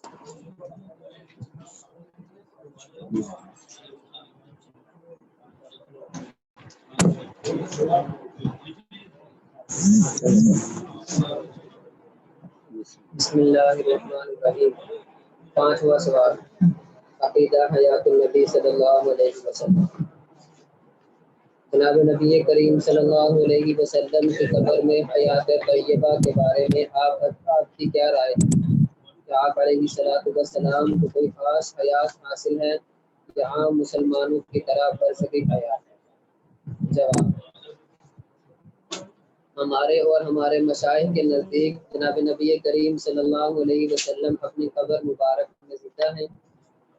بسم اللہ الرحمن الرحیم۔ 5واں سوال، عقیدہ حیات النبی صلی اللہ علیہ وسلم۔ جناب نبی کریم صلی اللہ علیہ وسلم کی قبر میں حیات طیبہ کے بارے میں آپ کی کیا رائے ہے؟ کیا آپ علیہ الصلوۃ والسلام کو کوئی خاص حیات حاصل ہے یا عام مسلمانوں کی طرح برزخی حیات ہے؟ جواب، ہمارے اور ہمارے مشائخ کے نزدیک جناب نبی کریم صلی اللہ علیہ وسلم اپنی قبر مبارک میں زندہ ہیں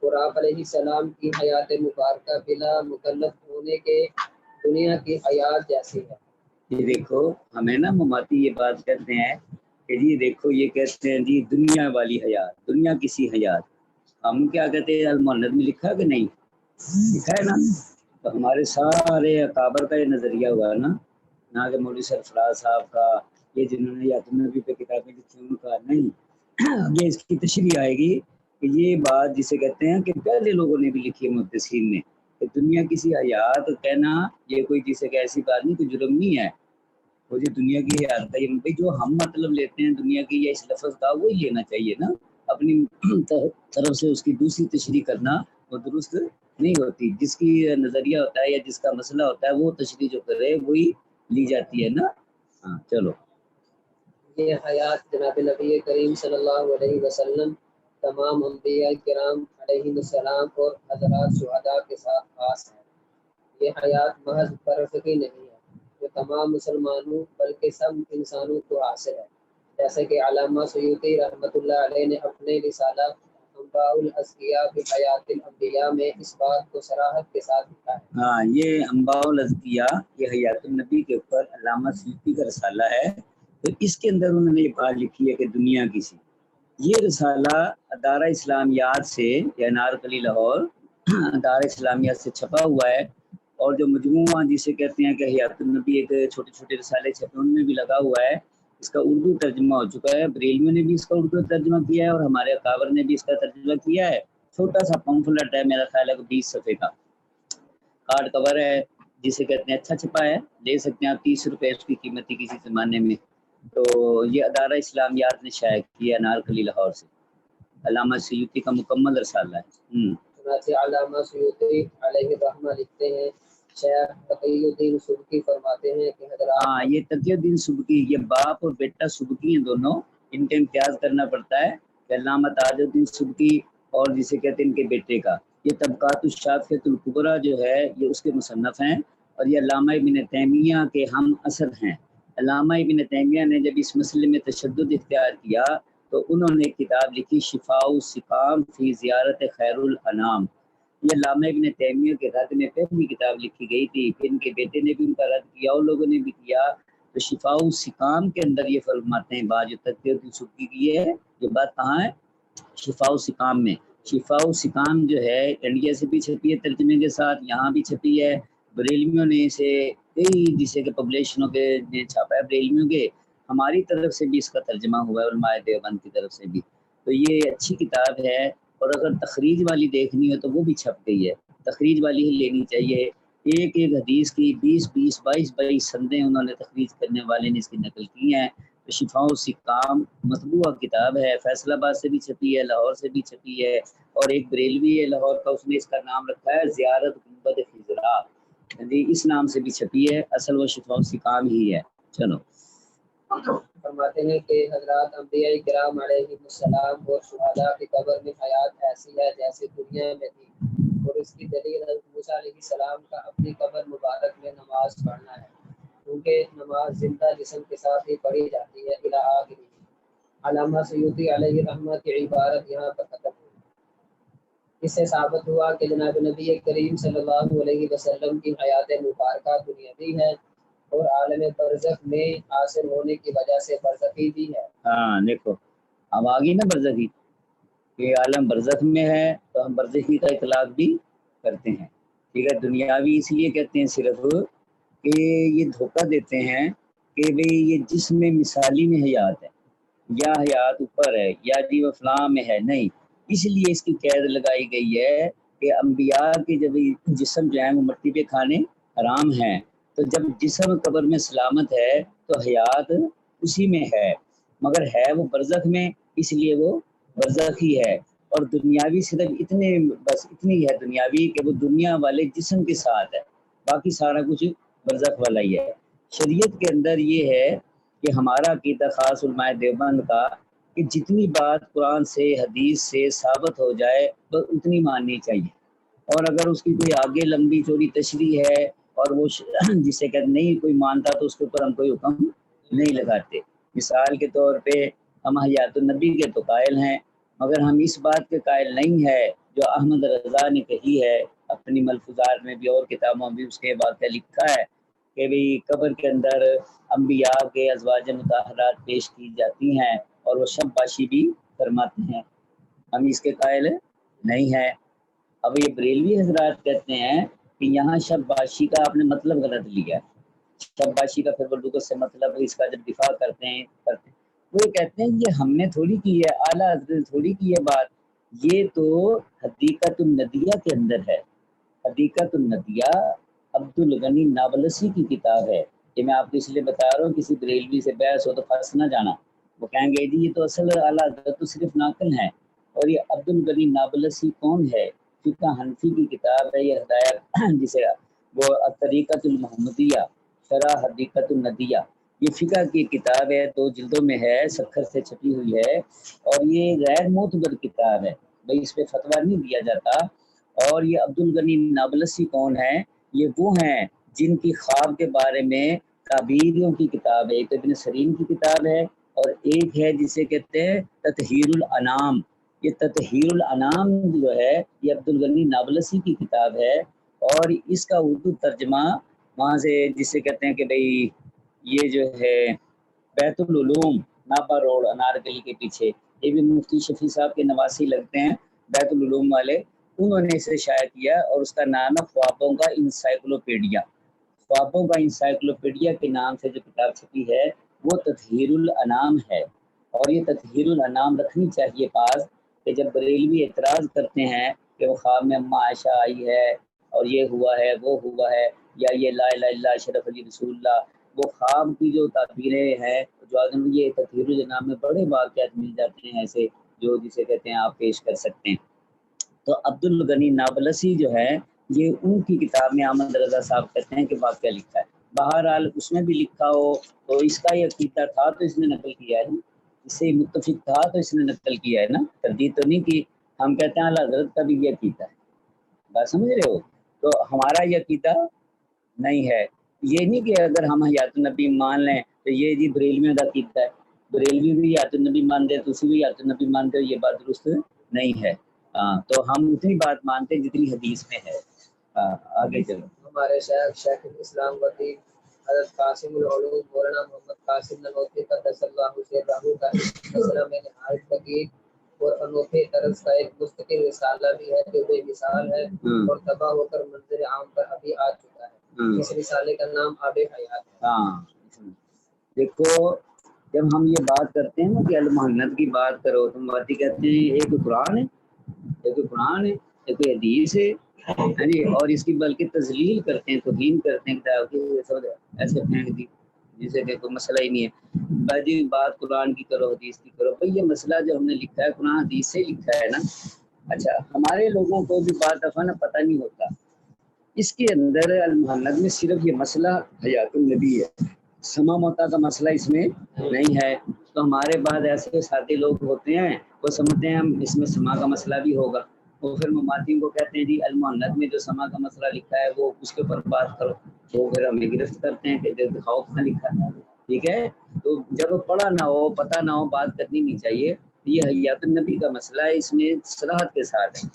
اور آپ علیہ السلام کی حیات مبارکہ بلا مکلف ہونے کے دنیا کی حیات جیسی ہے۔ یہ دیکھو، ہمیں نا مماتی یہ بات کہتے ہیں کہ جی دیکھو، یہ کہتے ہیں جی دنیا والی حیات، دنیا کسی حیات۔ ہم کیا کہتے ہیں، المولد میں لکھا کہ نہیں لکھا ہے نا؟ تو ہمارے سارے اکابر کا یہ نظریہ ہوا ہے نا، نہ کہ مولوی سرفراز صاحب کا، یہ جنہوں نے حیات النبی پہ کتابیں لکھی ان کا نہیں۔ یہ اس کی تشریح آئے گی کہ یہ بات جسے کہتے ہیں کہ پہلے لوگوں نے بھی لکھی ہے محدثین نے، کہ دنیا کسی حیات کہنا یہ کوئی جسے کہ ایسی بات نہیں، کوئی جرم نہیں ہے۔ وہ جو دنیا کی حیات ہے، یہ جو ہم مطلب لیتے ہیں دنیا کی یا اس لفظ کا، وہی لینا چاہیے نا۔ اپنی طرف سے اس کی دوسری تشریح کرنا وہ درست نہیں ہوتی۔ جس کی نظریہ ہوتا ہے یا جس کا مسئلہ ہوتا ہے وہ تشریح جو کرے وہی لی جاتی ہے نا۔ ہاں چلو، یہ حیات جناب نبی کریم صلی اللہ علیہ وسلم تمام انبیاء کرام علیہ السلام اور حضرات شہداء کے ساتھ خاص ہے۔ یہ حیات محض برزخی نہیں ہے جو تمام مسلمانوں بلکہ سب انسانوں کو حاصل ہے، جیسے کہ علامہ سیوطی رحمۃ اللہ علیہ نے اپنے رسالہ انباء الاذکیاء فی حیات الانبیاء میں اس بات کو صراحت کے ساتھ لکھا ہے۔ ہاں، یہ انباء الاذکیاء یہ حیات النبی کے اوپر علامہ سیوطی کا رسالہ ہے، تو اس کے اندر انہوں نے یہ بات لکھی ہے کہ دنیا کسی، یہ رسالہ دارہ اسلامیات سے یا انارکلی لاہور دارہ اسلامیات سے چھپا ہوا ہے، اور جو مجموعہ جسے کہتے ہیں کہ حیات النبی ایک چھوٹے چھوٹے رسالے چھپے ان میں بھی لگا ہوا ہے۔ اس کا اردو ترجمہ ہو چکا ہے، بریلویوں نے بھی اس کا اردو ترجمہ کیا ہے اور ہمارے اکابر نے بھی اس کا ترجمہ کیا ہے۔ چھوٹا سا پمفلٹ ہے، میرا خیال ہے 20 صفحے کا کارڈ کور ہے، جسے کہتے ہیں اچھا چھپا ہے، لے سکتے ہیں آپ، 30 روپے اس کی قیمت تھی کسی زمانے میں۔ تو یہ ادارہ اسلامیات نے شائع کیا انارکلی لاہور سے، علامہ سیوطی کا مکمل رسالہ ہے۔ چنانچہ علامہ سیوطی علیہ الرحمہ لکھتے ہیں، شیخ تقی الدین سبکی فرماتے ہیں کہ حضرات، ہاں، یہ تقی الدین سبکی، یہ باپ اور بیٹا سبکی ہیں دونوں، ان کا امتیاز کرنا پڑتا ہے کہ علامہ تاج الدین سبکی اور جسے کہتے ہیں ان کے بیٹے کا۔ یہ طبقات الشافعیۃ الکبریٰ جو ہے یہ اس کے مصنف ہیں، اور یہ علامہ ابن تیمیہ کے ہم اثر ہیں۔ علامہ ابن تیمیہ نے جب اس مسئلے میں تشدد اختیار کیا تو انہوں نے کتاب لکھی شفاء السقام فی زیارت خیر الانام۔ یہ علامہ ابن تیمیہ کے رد میں پہلی کتاب لکھی گئی تھی، پھر ان کے بیٹے نے بھی ان کا رد کیا اور لوگوں نے بھی کیا۔ تو شفاء السقام کے اندر یہ فرماتے ہیں بات جو تقی الدین سبکی کی ہے، یہ بات کہاں ہے؟ شفاء السقام میں۔ شفاء السقام جو ہے انڈیا سے بھی چھپی ہے ترجمے کے ساتھ، یہاں بھی چھپی ہے، بریلویوں نے اسے کئی جسے کہ پبلیشنوں کے نے چھاپا ہے بریلویوں کے، ہماری طرف سے بھی اس کا ترجمہ ہوا ہے علماء دیوبند کی طرف سے بھی۔ تو یہ اچھی کتاب ہے، اور اگر تخریج والی دیکھنی ہو تو وہ بھی چھپ گئی ہے، تخریج والی ہی لینی چاہیے۔ ایک ایک حدیث کی 20 22 سندیں انہوں نے تخریج کرنے والے نے اس کی نقل کی ہیں۔ تو شفاء السقام مطبوعہ کتاب ہے، فیصل آباد سے بھی چھپی ہے، لاہور سے بھی چھپی ہے، اور ایک بریلوی ہے لاہور کا، اس نے اس کا نام رکھا ہے زیارت گنبد خضرا، اس نام سے بھی چھپی ہے، اصل وہ شفاء السقام ہی ہے۔ چلو، فرماتے ہیں کہ حضرات انبیاء کرام علیہ السلام اور شہداء کی قبر میں حیات ایسی ہے جیسے دنیا میں تھی، اور اس کی دلیل حضرت موسیٰ علیہ السلام کا اپنی قبر مبارک میں نماز پڑھنا ہے، کیونکہ نماز زندہ جسم کے ساتھ ہی پڑھی جاتی ہے الی آخر۔ علامہ سیوطی علیہ الرحمہ کی عبارت یہاں پر ختم ہوئی۔ اس سے ثابت ہوا کہ جناب نبی کریم صلی اللہ علیہ وسلم کی حیات مبارکہ دنیاوی ہے اور عالم برزخ میں حاصل ہونے کی وجہ سے برزخی بھی ہے۔ ہاں دیکھو، اب آگی نا برزخی، کہ عالم برزخ میں ہے تو ہم برزخی کا اطلاق بھی کرتے ہیں، ٹھیک ہے۔ دنیاوی اس لیے کہتے ہیں صرف کہ یہ دھوکہ دیتے ہیں کہ بھئی یہ جسم میں مثالی میں حیات ہے، یا حیات اوپر ہے، یا جی وہ فلاں میں ہے، نہیں، اس لیے اس کی قید لگائی گئی ہے کہ انبیاء کے جب جسم جو ہے وہ مٹی پہ کھانے حرام ہیں، تو جب جسم قبر میں سلامت ہے تو حیات اسی میں ہے، مگر ہے وہ برزخ میں، اس لیے وہ برزخ ہی ہے۔ اور دنیاوی صرف اتنے بس اتنی ہے دنیاوی کہ وہ دنیا والے جسم کے ساتھ ہے، باقی سارا کچھ برزخ والا ہی ہے۔ شریعت کے اندر یہ ہے کہ ہمارا عقیدہ خاص علماء دیوبند کا کہ جتنی بات قرآن سے حدیث سے ثابت ہو جائے تو اتنی ماننی چاہیے، اور اگر اس کی کوئی آگے لمبی چوڑی تشریح ہے اور وہ جسے کہ نہیں کوئی مانتا تو اس کے اوپر ہم کوئی حکم نہیں لگاتے۔ مثال کے طور پہ ہم حیات النبی کے تو قائل ہیں، مگر ہم اس بات کے قائل نہیں ہے جو احمد رضا نے کہی ہے اپنی ملفوظات میں بھی اور کتابوں میں بھی اس کے واقعہ لکھا ہے کہ بھئی قبر کے اندر انبیاء کے ازواج مطہرات پیش کی جاتی ہیں اور وہ شب باشی بھی فرماتے ہیں، ہم اس کے قائل نہیں ہیں۔ اب یہ بریلوی حضرات کہتے ہیں کہ یہاں شب باشی کا آپ نے مطلب غلط لیا ہے، شب باشی کا پھر وہ لغت سے مطلب اس کا جب دفاع کرتے ہیں وہ یہ کہتے ہیں یہ ہم نے تھوڑی کی ہے، اعلیٰ حضرت نے تھوڑی کی ہے بات، یہ تو حدیقۃ الندیہ کے اندر ہے۔ حدیقۃ الندیہ عبد الغنی نابلسی کی کتاب ہے، یہ میں آپ کو اس لیے بتا رہا ہوں کسی بریلوی سے بحث ہو تو پھنس نہ جانا، وہ کہیں گے جی یہ تو اصل اعلیٰ حضرت تو صرف ناقل ہیں، اور یہ عبد الغنی نابلسی کون ہے؟ فقہ حنفی کی کتاب ہے یہ ہدایت جسے وہ طریقۃ المحمدیہ شرح حدیقۃ الندیہ، یہ فقہ کی کتاب ہے، 2 جلدوں میں ہے، سکھر سے چھپی ہوئی ہے، اور یہ غیر معتبر کتاب ہے، بھئی اس پہ فتویٰ نہیں دیا جاتا۔ اور یہ عبد الغنی نابلسی کون ہے؟ یہ وہ ہیں جن کی خواب کے بارے میں تعبیریوں کی کتاب ہے، ایک ابن سیرین کی کتاب ہے اور ایک ہے جسے کہتے ہیں تطہیر الانام، یہ تطہیر الانام جو ہے یہ عبد الغنی نابلسی کی کتاب ہے، اور اس کا اردو ترجمہ وہاں سے جسے کہتے ہیں کہ بھئی یہ جو ہے بیت العلوم نابا روڈ انارکلی کے پیچھے، یہ بھی مفتی شفیع صاحب کے نواسی لگتے ہیں بیت العلوم والے، انہوں نے اسے شائع کیا اور اس کا نام ہے خوابوں کا انسائکلوپیڈیا۔ خوابوں کا انسائکلوپیڈیا کے نام سے جو کتاب چھپی ہے وہ تطہیر الانام ہے، اور یہ تطہیر الانام رکھنی چاہیے پاس کہ جب بریلوی اعتراض کرتے ہیں کہ وہ خواب میں اما عائشہ آئی ہے اور یہ ہوا ہے وہ ہوا ہے، یا یہ لا الہ الا اللہ اشرف علی رسول اللہ، وہ خواب کی جو تعبیریں ہیں جو آدم یہ تطہیر الانام میں بڑے واقعات مل جاتے ہیں ایسے جو جسے کہتے ہیں آپ پیش کر سکتے ہیں۔ تو عبد الغنی نابلسی جو ہے یہ ان کی کتاب میں احمد رضا صاحب کہتے ہیں کہ واقعہ لکھا ہے، بہرحال اس میں بھی لکھا ہو تو اس کا یہ عقیدہ تھا تو اس نے نقل کیا ہے، اس سے متفق تھا تو اس نے نقل کیا ہے نا، تردید تو نہیں کی۔ ہم کہتے ہیں اعلیٰ حضرت کا بھی یہ عقیدہ ہے، بات سمجھ رہے ہو؟ تو ہمارا یہ عقیدہ نہیں ہے، یہ نہیں کہ اگر ہم حیات النبی مان لیں تو یہ جی بریلویوں کا عقیدہ ہے، بریلوی بھی حیات النبی مانتے تو اسی بھی حیات النبی مانتے ہو، یہ بات درست نہیں ہے۔ تو ہم اتنی بات مانتے جتنی حدیث میں ہے۔ آگے چلو۔ ہمارے شیخ الاسلام وطی حضرت قاسم العلوم مولانا محمد قاسم ننوتوی قدس اللہ سرہ کا مسئلہ میں نہایت دقیق اور انوکھے طرز کا ایک مستقل رسالہ بھی ہے جو بے مثال ہے اور تباہ ہو کر منظر عام پر ابھی آ چکا ہے۔ اس رسالے کا نام آب حیات ہے۔ دیکھو جب ہم یہ بات کرتے ہیں نا کہ المحنت کی بات کرو تو باتی کہتے ہیں ایک قرآن ہے، ایک قرآن ہے، ایک حدیث ہے جی، اور اس کی بلکہ تذلیل کرتے ہیں، توہین کرتے ہیں کتاب کی، ایسے پھینک دی جسے کہ کوئی مسئلہ ہی نہیں ہے۔ بھائی بات قرآن کی کرو حدیث کی کرو، بھائی یہ مسئلہ جو ہم نے لکھا ہے قرآن حدیث سے لکھا ہے نا۔ اچھا ہمارے لوگوں کو بھی بعض دفعہ نا پتہ نہیں ہوتا، اس کے اندر المحنت میں صرف یہ مسئلہ حیات النبی ہے، سما موتا کا مسئلہ اس میں نہیں ہے۔ تو ہمارے بعد ایسے ساتھی لوگ ہوتے ہیں وہ سمجھتے ہیں ہم اس میں سما کا مسئلہ بھی ہوگا، وہ پھر مماتین کو کہتے ہیں جی المحنت میں جو سما کا مسئلہ لکھا ہے وہ اس کے اوپر بات کرو، وہ پھر ہمیں گرفت کرتے ہیں کہ دکھاؤ کہاں لکھا ہے، ٹھیک ہے۔ تو جب پڑھا نہ ہو پتہ نہ ہو بات کرنی نہیں چاہیے۔ یہ حیات النبی کا مسئلہ ہے، اس میں صراحت کے ساتھ ہے۔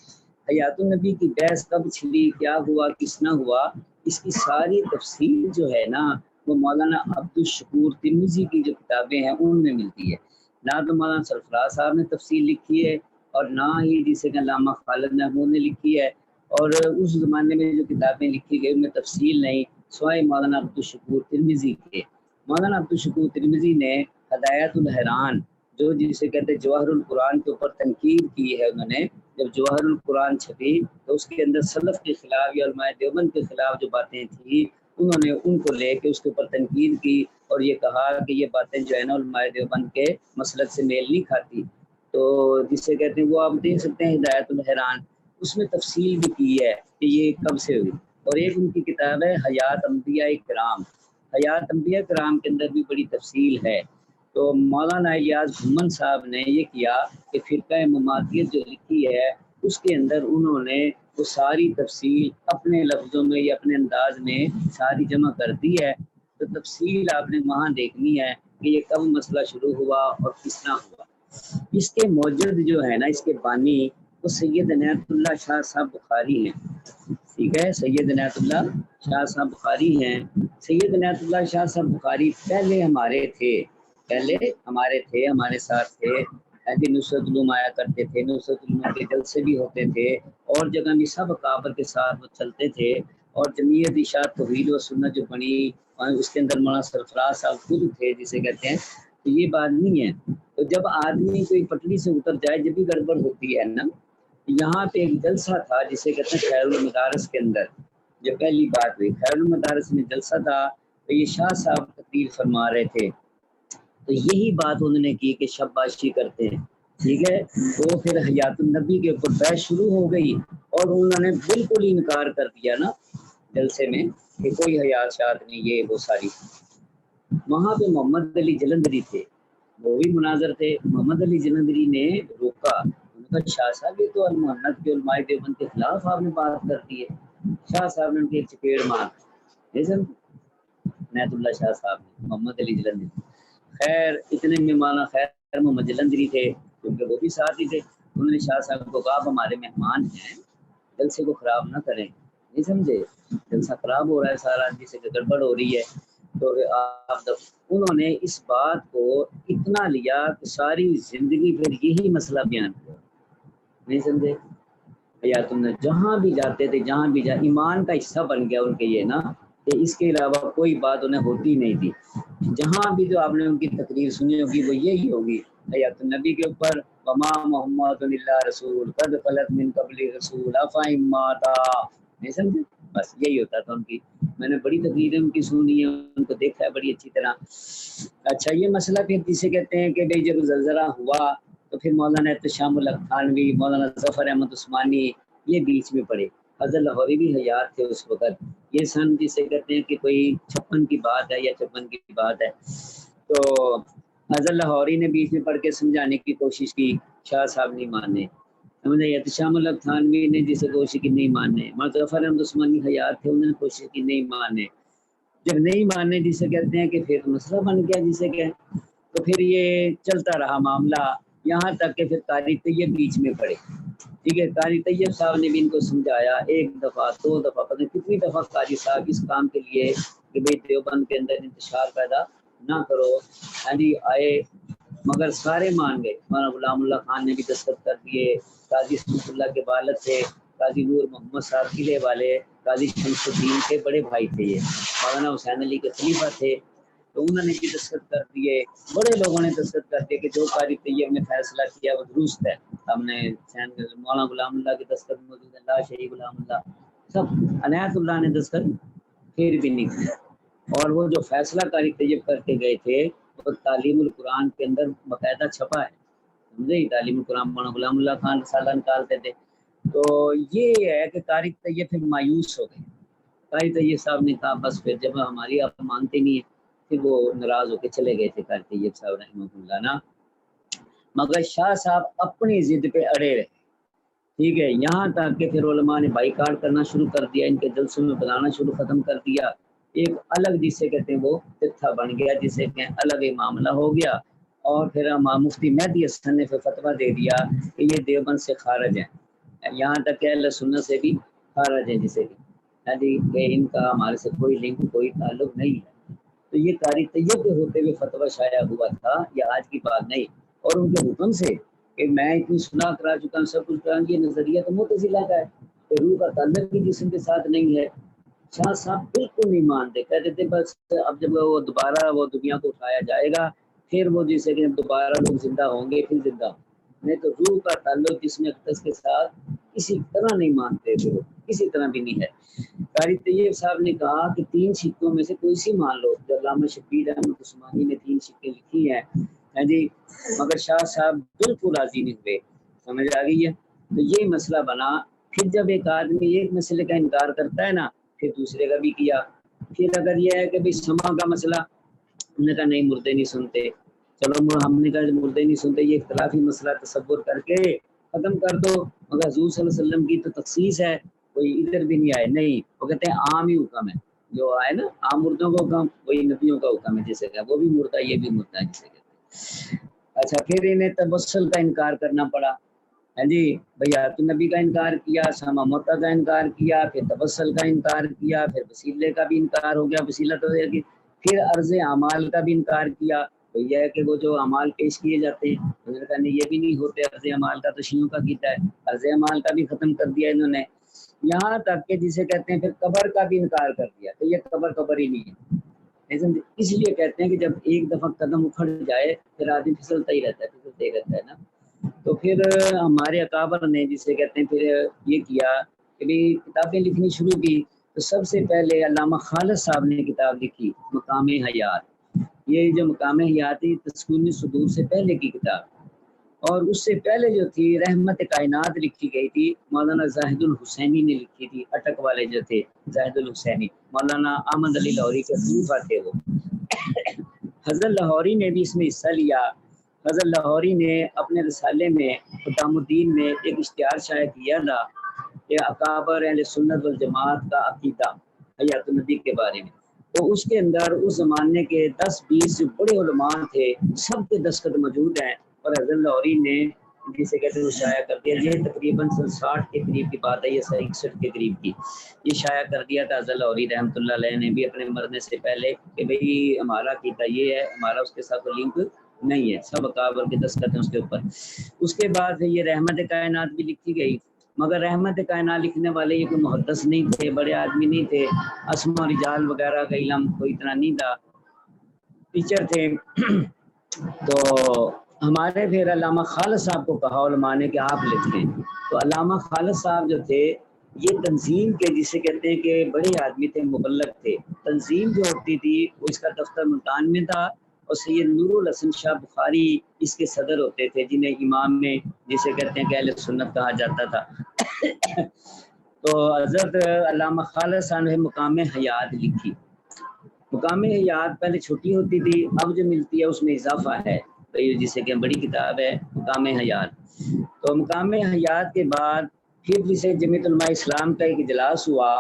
حیات النبی کی بحث کب چھڑی، کیا ہوا، کس نہ ہوا، اس کی ساری تفصیل جو ہے نا وہ مولانا عبد الشکور ترمذی کی جو کتابیں ہیں ان میں ملتی ہے، نہ تو مولانا سرفراز صاحب نے تفصیل لکھی ہے اور نہ ہی جسے کہ علامہ خالد محمود نے لکھی ہے، اور اس زمانے میں جو کتابیں لکھی گئی ان میں تفصیل نہیں سوائے مولانا عبد الشکور ترمذی کے۔ مولانا عبد الشکور ترمذی نے ہدایت الحیران جو جسے کہتے ہیں جواہر القرآن کے اوپر تنقید کی ہے انہوں نے. جب جواہر القرآن چھپی تو اس کے اندر سلف کے خلاف یا علماء دیوبند کے خلاف جو باتیں تھیں انہوں نے ان کو لے کے اس کے اوپر تنقید کی اور یہ کہا کہ یہ باتیں جو ہے نا علماء دیوبند کے مسلک سے میل نہیں کھاتی. تو جسے کہتے ہیں وہ آپ دیکھ سکتے ہیں ہدایت الحیران، اس میں تفصیل بھی کی ہے کہ یہ کب سے ہوئی. اور ایک ان کی کتاب ہے حیات انبیاء کرام. حیات انبیاء کرام کے اندر بھی بڑی تفصیل ہے. تو مولانا الیاس گھمن صاحب نے یہ کیا کہ فرقہ مماتیت جو لکھی ہے اس کے اندر انہوں نے وہ ساری تفصیل اپنے لفظوں میں یا اپنے انداز میں ساری جمع کر دی ہے. تو تفصیل آپ نے وہاں دیکھنی ہے کہ یہ کب مسئلہ شروع ہوا اور کس طرح ہوا. اس کے موجد جو ہے نا اس کے بانی وہ سید عنایت اللہ شاہ صاحب بخاری ہیں. ٹھیک ہے، سید عنایت اللہ شاہ صاحب بخاری ہیں. سید عنایت اللہ شاہ صاحب بخاری پہلے ہمارے تھے، ہمارے ساتھ تھے. نصرت علوم آیا کرتے تھے، نصرت علوم کے جلسے بھی ہوتے تھے اور جگہ بھی سب کابر کے ساتھ وہ چلتے تھے. اور جمعیت اشاعت توحید و سنت جو بنی اس کے اندر مولانا سرفراز صاحب خود تھے جسے کہتے ہیں. تو یہ بات نہیں ہے. تو جب آدمی کوئی پٹڑی سے اتر جائے جب بھی گڑبڑ ہوتی ہے نا. یہاں پہ ایک جلسہ تھا جسے کہتے ہیں خیر المدارس کے اندر جو پہلی بات ہوئی. خیر المدارس میں جلسہ تھا تو یہ شاہ صاحب تقریر فرما رہے تھے. تو یہی بات انہوں نے کی کہ شاباشی کرتے ہیں. ٹھیک ہے، تو پھر حیات النبی کے اوپر بحث شروع ہو گئی اور انہوں نے بالکل انکار کر دیا نا جلسے میں کہ کوئی حیات شاد نہیں یہ وہ ساری. وہاں پہ محمد علی جلندری تھے، وہ بھی مناظر تھے. محمد علی جلندری نے روکا، ان کا شاہ صاحب یہ تو المحنت کے علماء دیوبند کے خلاف آپ نے بات کر دی ہے. شاہ صاحب نے ان کی ایک چپیڑ مار عنایت اللہ شاہ صاحب نے محمد علی جلندری. خیر اتنے میں مولانا خیر محمد جلندری تھے کیونکہ وہ بھی ساتھ ہی تھے. انہوں نے شاہ صاحب کو کہا آپ ہمارے مہمان ہیں، جلسے کو خراب نہ کریں. نہیں سمجھے، جلسہ خراب ہو رہا ہے سارا، جسے کہ گڑبڑ ہو رہی ہے. تو آپ انہوں نے اس بات کو اتنا لیا کہ ساری زندگی پھر یہی مسئلہ بیان کیا. نہیں سمجھے، یا تم نے جہاں بھی جاتے تھے جہاں بھی ایمان کا حصہ بن گیا ان کے یہ نا کہ اس کے علاوہ کوئی بات انہیں ہوتی نہیں تھی. جہاں بھی جو آپ نے ان کی تقریر سنی ہوگی وہ یہی ہوگی حیات النبی کے اوپر. وما محمد الا رسول قد خلت من قبل رسول افئن مات. نہیں سمجھے، بس یہی ہوتا تھا ان کی. میں نے بڑی تقریریں ان کی سنی ہیں، ان کو دیکھا ہے بڑی اچھی طرح. اچھا یہ مسئلہ پھر جسے کہتے ہیں کہ بھئی جب زلزلہ ہوا تو پھر مولانا احتشام الحق تھانوی، مولانا ظفر احمد عثمانی یہ بیچ میں پڑے. حضرت لاہوری بھی حیات تھے اس وقت. یہ سن جسے کہتے ہیں کہ کوئی 56 کی بات ہے یا 56 کی بات ہے. تو حضرت لاہوری نے بیچ میں پڑھ کے سمجھانے کی کوشش کی، شاہ صاحب نہیں مانے. احتشام الحق تھانوی نے جسے کوشش کی نہیں ماننے. مولانا ظفر احمد عثمانی حیات تھے، انہوں نے کوشش کی نہیں ماننے. جب نہیں ماننے جسے کہتے ہیں کہ پھر مسئلہ بن گیا جسے کہ تو پھر یہ چلتا رہا معاملہ یہاں تک کہ پھر قاری طیب بیچ میں پڑے. ٹھیک ہے، قاری طیب صاحب نے بھی ان کو سمجھایا 1 دفعہ 2 دفعہ پتہ کتنی دفعہ قاری صاحب اس کام کے لیے کہ بھئی دیوبند کے اندر انتشار پیدا نہ کرو. ہاں جی آئے مگر سارے مان گئے. مولانا غلام اللہ خان نے بھی دستخط کر دیے. قاضی سمت اللہ کے والد تھے، قاضی نور محمد صاحب قلعے والے، قاضی شمس الدین کے بڑے بھائی تھے. یہ مولانا حسین علی کے خلیفہ تھے تو انہوں نے بھی دستخط کر دیے. بڑے لوگوں نے دستخط کر دیے کہ جو قاری طیب نے فیصلہ کیا وہ درست ہے. ہم نے مولانا غلام اللہ کے دستخط موجود ہے، لا شریف غلام اللہ سب. عنایت اللہ نے دستخط پھر بھی نہیں کیا. اور وہ جو فیصلہ قاری طیب کر کے گئے تھے وہ تعلیم القرآن کے اندر باقاعدہ چھپا ہے. سمجھے، تعلیم القرآن مولانا غلام اللہ خان رسالہ نکالتے تھے. تو یہ ہے کہ قاری طیب پھر مایوس ہو گئے. قاری طیب صاحب نے کہا بس پھر جب ہماری آپ مانتے نہیں ہیں، پھر وہ ناراض ہو کے چلے گئے تھے قاری طیب صاحب رحمہ اللہ نا. مگر شاہ صاحب اپنی ضد پہ اڑے رہے. ٹھیک ہے، یہاں تک کہ پھر علماء نے بائیکاٹ کرنا شروع کر دیا، ان کے جلسوں میں بلانا شروع ختم کر دیا. ایک الگ جسے کہتے ہیں وہ جتھا بن گیا، جسے کہ الگ ہی معاملہ ہو گیا. اور پھر مفتی مہدی حسن نے پھر فتویٰ دے دیا کہ یہ دیوبند سے خارج ہیں. یہاں تک کہ اہل سنت سے بھی خارج ہیں جسے کہ ان کا ہمارے سے کوئی لنک کوئی تعلق نہیں ہے. تو یہ قاری طیب کے ہوتے ہوئے فتویٰ شائع ہوا تھا، یہ آج کی بات نہیں. اور ان کے حکم سے کہ میں اتنی صلاح کرا چکا ہوں سب کچھ کرا، یہ نظریہ تو معتزلہ کا ہے کہ روح کا تعلق بھی جسم کے ساتھ نہیں ہے. شاہ صاحب بالکل نہیں مانتے، کہتے تھے بس اب جب وہ دوبارہ وہ دنیا کو اٹھایا جائے گا پھر وہ جسے کہ دوبارہ لوگ زندہ ہوں گے پھر زندہ ہوں، نہیں تو روح کا تعلق جسم اقدس کے ساتھ کسی طرح نہیں مانتے تھے، وہ کسی طرح بھی نہیں ہے۔ قاری طیب صاحب نے کہا کہ 3 سکوں میں سے کوئی سی مان لو، جو علامہ شبیر احمد عثمانی نے 3 سکے لکھی ہیں ہاں جی، مگر شاہ صاحب بالکل راضی نہیں ہوئے، سمجھ آ گئی ہے؟ تو یہ مسئلہ بنا۔ پھر جب ایک آدمی ایک مسئلے کا انکار کرتا ہے نا، پھر دوسرے کا بھی کیا۔ پھر اگر یہ ہے کہ بھائی سما کا مسئلہ، ہم نے کہا نہیں مردے نہیں سنتے، چلو ہم نے کہا مردے نہیں سنتے، یہ اختلافی مسئلہ تصور کر کے ختم کر دو، مگر حضور صلی اللہ علیہ وسلم کی تو تخصیص ہے، کوئی ادھر بھی نہیں آئے، نہیں وہ کہتے ہیں عام ہی حکم ہے، جو آئے نا عام مردوں کا حکم وہی نبیوں کا حکم ہے، جسے کہ وہ بھی مردہ یہ بھی مردہ ہے جسے کہتے ہیں۔ اچھا پھر انہیں تبسل کا انکار کرنا پڑا، ہاں جی بھیا تو نبی کا انکار کیا، سما موتا کا انکار کیا، پھر تبسل کا انکار کیا، پھر وسیلے کا بھی انکار ہو گیا، وسیلہ تو ہے کہ پھر عرض اعمال کا بھی انکار کیا، تو یہ ہے کہ وہ جو اعمال پیش کیے جاتے ہیں حضرت نے یہ بھی نہیں ہوتے، عرض اعمال کا تو شیعوں کا کیتا ہے، عرض اعمال کا بھی ختم کر دیا انہوں نے، یہاں تک کہ جسے کہتے ہیں پھر قبر کا بھی انکار کر دیا کہ یہ قبر ہی نہیں ہے۔ اس لیے کہتے ہیں کہ جب ایک دفعہ قدم اکھڑ جائے پھر آدمی پھسلتا ہی رہتا ہے، پھسلتے ہی رہتا ہے نا۔ تو پھر ہمارے اکابر نے جسے کہتے ہیں پھر یہ کیا کہ بھی کتابیں لکھنی شروع کی، تو سب سے پہلے علامہ خالد صاحب نے کتاب لکھی مقام حیات، یہ جو مقام حیات ہے تسکین صدور سے پہلے کی کتاب، اور اس سے پہلے جو تھی رحمت کائنات لکھی گئی تھی، مولانا زاہد الحسینی نے لکھی تھی، اٹک والے جو تھے زاہد الحسینی، مولانا احمد علی لاہوری کے خلیفہ تھے وہ۔ حضرت لاہوری نے بھی اس میں حصہ لیا۔ حضرت لاہوری نے اپنے رسالے میں خدام الدین میں ایک اشتہار شائع کیا تھا کہ اکابر اہل سنت والجماعت کا عقیدہ حیات النبی کے بارے میں، تو اس کے اندر اس زمانے کے 10-20 بڑے علماء تھے، سب کے دستخط موجود ہیں، اور حضرت لاہوری نے جسے کہتے ہیں وہ شائع کر دیا، یہ تقریباً 60 کے قریب کی بات ہے، یہ 61 کے قریب کی، یہ شائع کر دیا تھا حضرت لاہوری رحمۃ اللہ علیہ نے بھی اپنے مرنے سے پہلے کہ بھئی ہمارا عقیدہ یہ ہے، ہمارا اس کے ساتھ لنک نہیں ہے، سب اکابر کے دستخط ہیں اس کے اوپر۔ اس کے بعد یہ رحمت کائنات بھی لکھی گئی، مگر رحمت کائنات لکھنے والے یہ کوئی محدث نہیں تھے، بڑے آدمی نہیں تھے، اسماء رجال وغیرہ کا علم کوئی اتنا نہیں تھا، ٹیچر تھے۔ تو ہمارے پھر علامہ خالد صاحب کو کہا علماء نے کہ آپ لکھیں، تو علامہ خالد صاحب جو تھے یہ تنظیم کے جسے کہتے ہیں کہ بڑے آدمی تھے، مبلغ تھے، تنظیم جو ہوتی تھی وہ اس کا دفتر ملتان میں تھا، اور سید نور الحسن شاہ بخاری اس کے صدر ہوتے تھے، جنہیں امام میں جسے کہتے ہیں کہ اہل سنت کہا جاتا تھا۔ تو حضرت علامہ خالد صاحب نے مقام حیات لکھی۔ مقام حیات پہلے چھوٹی ہوتی تھی، اب جو ملتی ہے اس میں اضافہ ہے، جسے کہ بڑی کتاب ہے مقام حیات۔ تو مقام حیات کے بعد پھر جسے جمعیت علماء اسلام کا ایک اجلاس ہوا،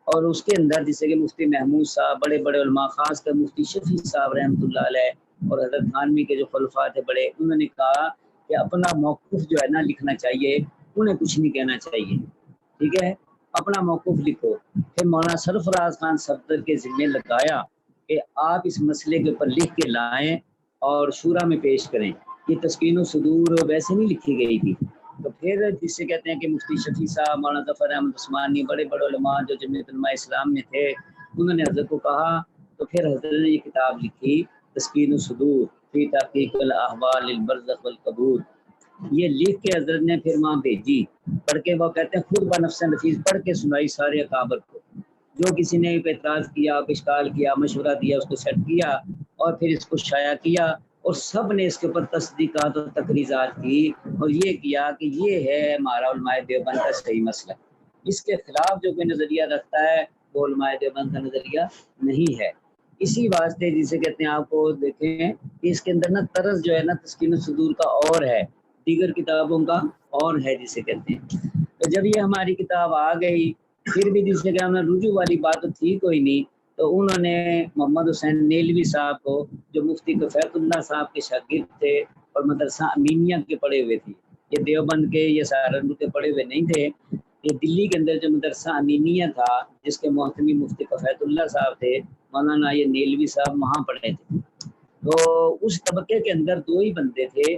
اور اس کے اندر جسے کہ مفتی محمود صاحب، بڑے بڑے علماء، خاص کر مفتی شفیع صاحب رحمۃ اللہ علیہ، اور حضرت خانوی کے جو خلفاء تھے بڑے، انہوں نے کہا کہ اپنا موقف جو ہے نا لکھنا چاہیے، انہیں کچھ نہیں کہنا چاہیے، ٹھیک ہے، اپنا موقف لکھو۔ پھر مولانا سرفراز خان صفدر کے ذمہ لگایا کہ آپ اس مسئلے کے اوپر لکھ کے لائیں اور شورا میں پیش کریں۔ یہ تسکین و صدور ویسے نہیں لکھی گئی تھی۔ تو پھر جس سے کہتے ہیں کہ مفتی شفیع صاحب، مولانا ظفر احمد عثمانی، بڑے بڑے علماء جو جمعیت علماء اسلام میں تھے، انہوں نے حضرت کو کہا، تو پھر حضرت نے یہ کتاب لکھی تسکین و صدور فی تحقیق الاحوال البرزخ والقبور، یہ لکھ کے حضرت نے پھر وہاں بھیجی، پڑھ کے وہ کہتے ہیں خود بنفس نفیس پڑھ کے سنائی سارے اکابر کو، جو کسی نے اعتراض کیا، اشکال کیا، مشورہ دیا، اس کو سیٹ کیا، اور پھر اس کو شائع کیا، اور سب نے اس کے اوپر تصدیقات اور تقریضات کی، اور یہ کیا کہ یہ ہے ہمارا علماء دیوبند کا صحیح مسئلہ، اس کے خلاف جو کوئی نظریہ رکھتا ہے وہ علماء دیوبند کا نظریہ نہیں ہے۔ اسی واسطے جسے کہتے ہیں آپ کو دیکھیں کہ اس کے اندر نا طرز جو ہے نا تسکین الصدور کا اور ہے، دیگر کتابوں کا اور ہے جسے کہتے ہیں۔ تو جب یہ ہماری کتاب آ گئی، پھر بھی جسے کہ ہمیں رجوع والی بات تو تھی کوئی نہیں، تو انہوں نے محمد حسین نیلوی صاحب کو، جو مفتی کفایت اللہ صاحب کے شاگرد تھے اور مدرسہ امینیہ کے پڑھے ہوئے تھے، یہ دیوبند کے یہ سہارنپور کے پڑھے ہوئے نہیں تھے، یہ دلی کے اندر جو مدرسہ امینیہ تھا جس کے محتمی مفتی کفایت اللہ صاحب تھے، مولانا یہ نیلوی صاحب وہاں پڑھے تھے۔ تو اس طبقے کے اندر 2 ہی بندے تھے،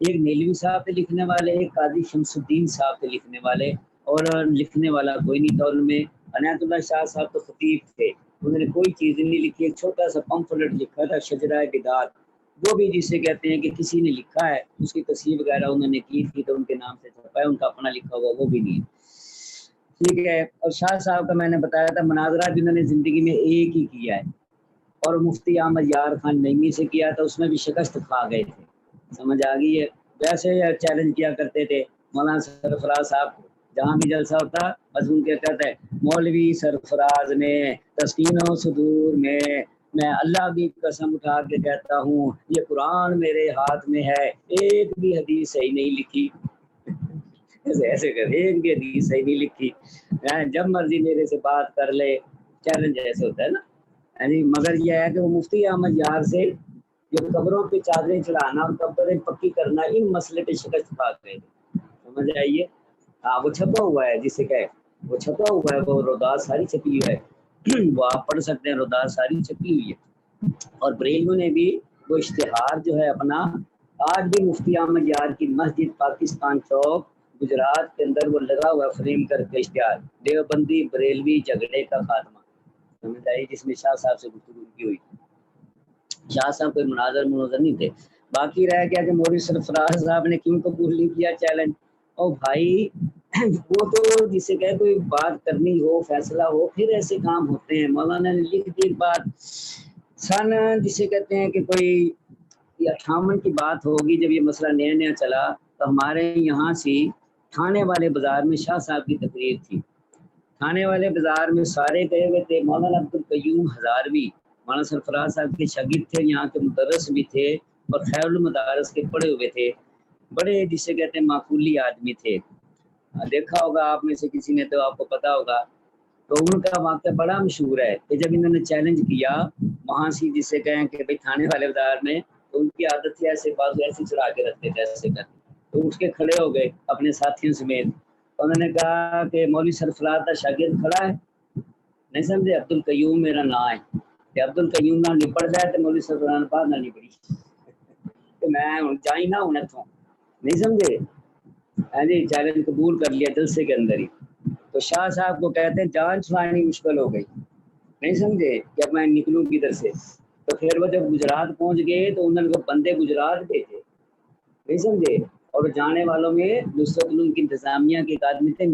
ایک نیلوی صاحب تھے لکھنے والے، ایک قاضی شمس الدین صاحب تھے لکھنے والے، اور لکھنے والا کوئی نہیں تھا ان میں۔ عنایت اللہ شاہ صاحب تو خطیب تھے، انہوں نے کوئی چیز نہیں لکھی، ایک چھوٹا سا پمفلٹ لکھا تھا شجرہ بدعات، وہ بھی جسے کہتے ہیں کہ کسی نے لکھا ہے، اس کی تصحیح وغیرہ انہوں نے کی تھی تو ان کے نام سے چھپا ہے، ان کا اپنا لکھا ہوا وہ بھی نہیں ہے، ٹھیک ہے۔ اور شاہ صاحب کا میں نے بتایا تھا مناظرہ بھی انہوں نے زندگی میں ایک ہی کیا ہے، اور مفتی احمد یار خان نعیمی سے کیا تھا، اس میں بھی شکست کھا گئے تھے، سمجھ آ گئی ہے۔ ویسے چیلنج کیا کرتے تھے مولانا سرفراز صاحب، جہاں بھی جلسہ ہوتا بس ان کے کہتے ہیں مولوی سرفراز نے تسکین و صدور میں اللہ کی قسم اٹھا کے کہتا ہوں یہ قرآن میرے ہاتھ میں ہے، ایک بھی حدیث صحیح نہیں لکھی، ایسے کر ایک بھی حدیث صحیح نہیں لکھی، جب مرضی میرے سے بات کر لے، چیلنج ایسے ہوتا ہے نا۔ یعنی مگر یہ ہے کہ وہ مفتی احمد یار سے جو قبروں پہ چادریں چڑھانا اور قبریں پکی کرنا، ان مسئلے پہ شکست کھا گئے، سمجھ آئیے۔ ہاں وہ چھپا ہوا ہے، جسے کہ وہ چھپا ہوا ہے، وہ روداس ساری چھپی ہوئی ہے، وہ آپ پڑھ سکتے ہیں، روداس ساری چھپی ہوئی ہے۔ اور بریلویوں نے بھی وہ اشتہار جو ہے اپنا، آج بھی مفتی احمد یار کی مسجد پاکستان چوک گجرات کے اندر وہ لگا ہوا فریم کر کے اشتہار، دیوبندی بریلوی جھگڑے کا خاتمہ، سمجھ آئی، جس میں شاہ صاحب سے گفتگو کی ہوئی۔ شاہ صاحب کوئی مناظر نہیں تھے۔ باقی رہ گیا کہ مولوی سرفراز صاحب نے کیوں قبول نہیں کیا چیلنج، اور بھائی وہ تو جسے کہ کوئی بات کرنی ہو، فیصلہ ہو، پھر ایسے کام ہوتے ہیں۔ مولانا نے لکھ دی بات سن جسے کہتے ہیں کہ کوئی 58 کی بات ہوگی، جب یہ مسئلہ نیا نیا چلا تو ہمارے یہاں سے تھانے والے بازار میں شاہ صاحب کی تقریر تھی، تھانے والے بازار میں سارے گئے ہوئے تھے، مولانا عبدالقیوم ہزاروی مولانا سرفراز صاحب کے شاگرد تھے، یہاں کے مدرس بھی تھے اور خیر المدارس کے پڑھے ہوئے تھے، بڑے جسے کہتے ہیں معقولی آدمی تھے، دیکھا ہوگا آپ میں سے کسی نے تو آپ کو پتا ہوگا۔ تو ان کا واقعہ بڑا مشہور ہے کہ جب انہوں نے چیلنج کیا وہاں سے جسے کہیں کہ بھائی تھانے والے بازار میں، تو ان کی عادت تھی ایسے بازو ایسے چڑھا کے رکھتے تھے ایسے کر، تو اٹھ کے کھڑے ہو گئے اپنے ساتھیوں سمیت، انہوں نے کہا کہ مولوی سرفراز کا شاگرد کھڑا ہے، نہیں سمجھے، عبدالقیوم میرا نام ہے، کہ عبدالقیوم نہ نپڑ جائے تو مولوی سرفراز بعد نہ نپڑی، کہ میں جائی نہ ہوں اتوں، نہیں سمجھے، جی چیلنج قبول کر لیا جلسے کے اندر ہی۔ تو شاہ صاحب کو کہتے ہیں جان چھڑانی مشکل ہو گئی، نہیں سمجھے، کہ اب میں نکلوں کدھر سے، تو پھر وہ جب گجرات پہنچ گئے تو انہوں نے بندے گجرات بھیجے، نہیں سمجھے، اور جانے والوں میں نصرت علوم کی انتظامیہ کے ایک آدمی تھے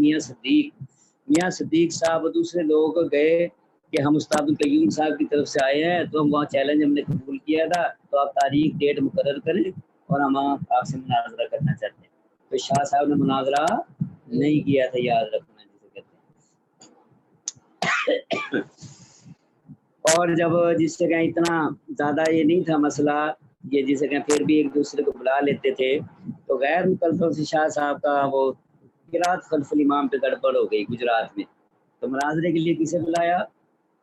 میاں صدیق صاحب، اور دوسرے لوگ گئے کہ ہم استاد القیوم صاحب کی طرف سے آئے ہیں، تو ہم وہاں چیلنج ہم نے قبول کیا تھا، تو آپ تاریخ ڈیٹ مقرر کریں اور ہم آپ سے مناظرہ کرنا چاہتے ہیں۔ تو شاہ صاحب نے مناظرہ نہیں کیا تھا، یاد رکھنا جسے کہتے ہیں۔ اور جب جس سے کہ اتنا زیادہ یہ نہیں تھا مسئلہ، یہ جسے کہ پھر بھی ایک دوسرے کو بلا لیتے تھے، تو غیر متلفظ سے شاہ صاحب کا وہ قرات خلف الامام پہ گڑبڑ ہو گئی گجرات میں، تو مناظرے کے لیے کسے بلایا؟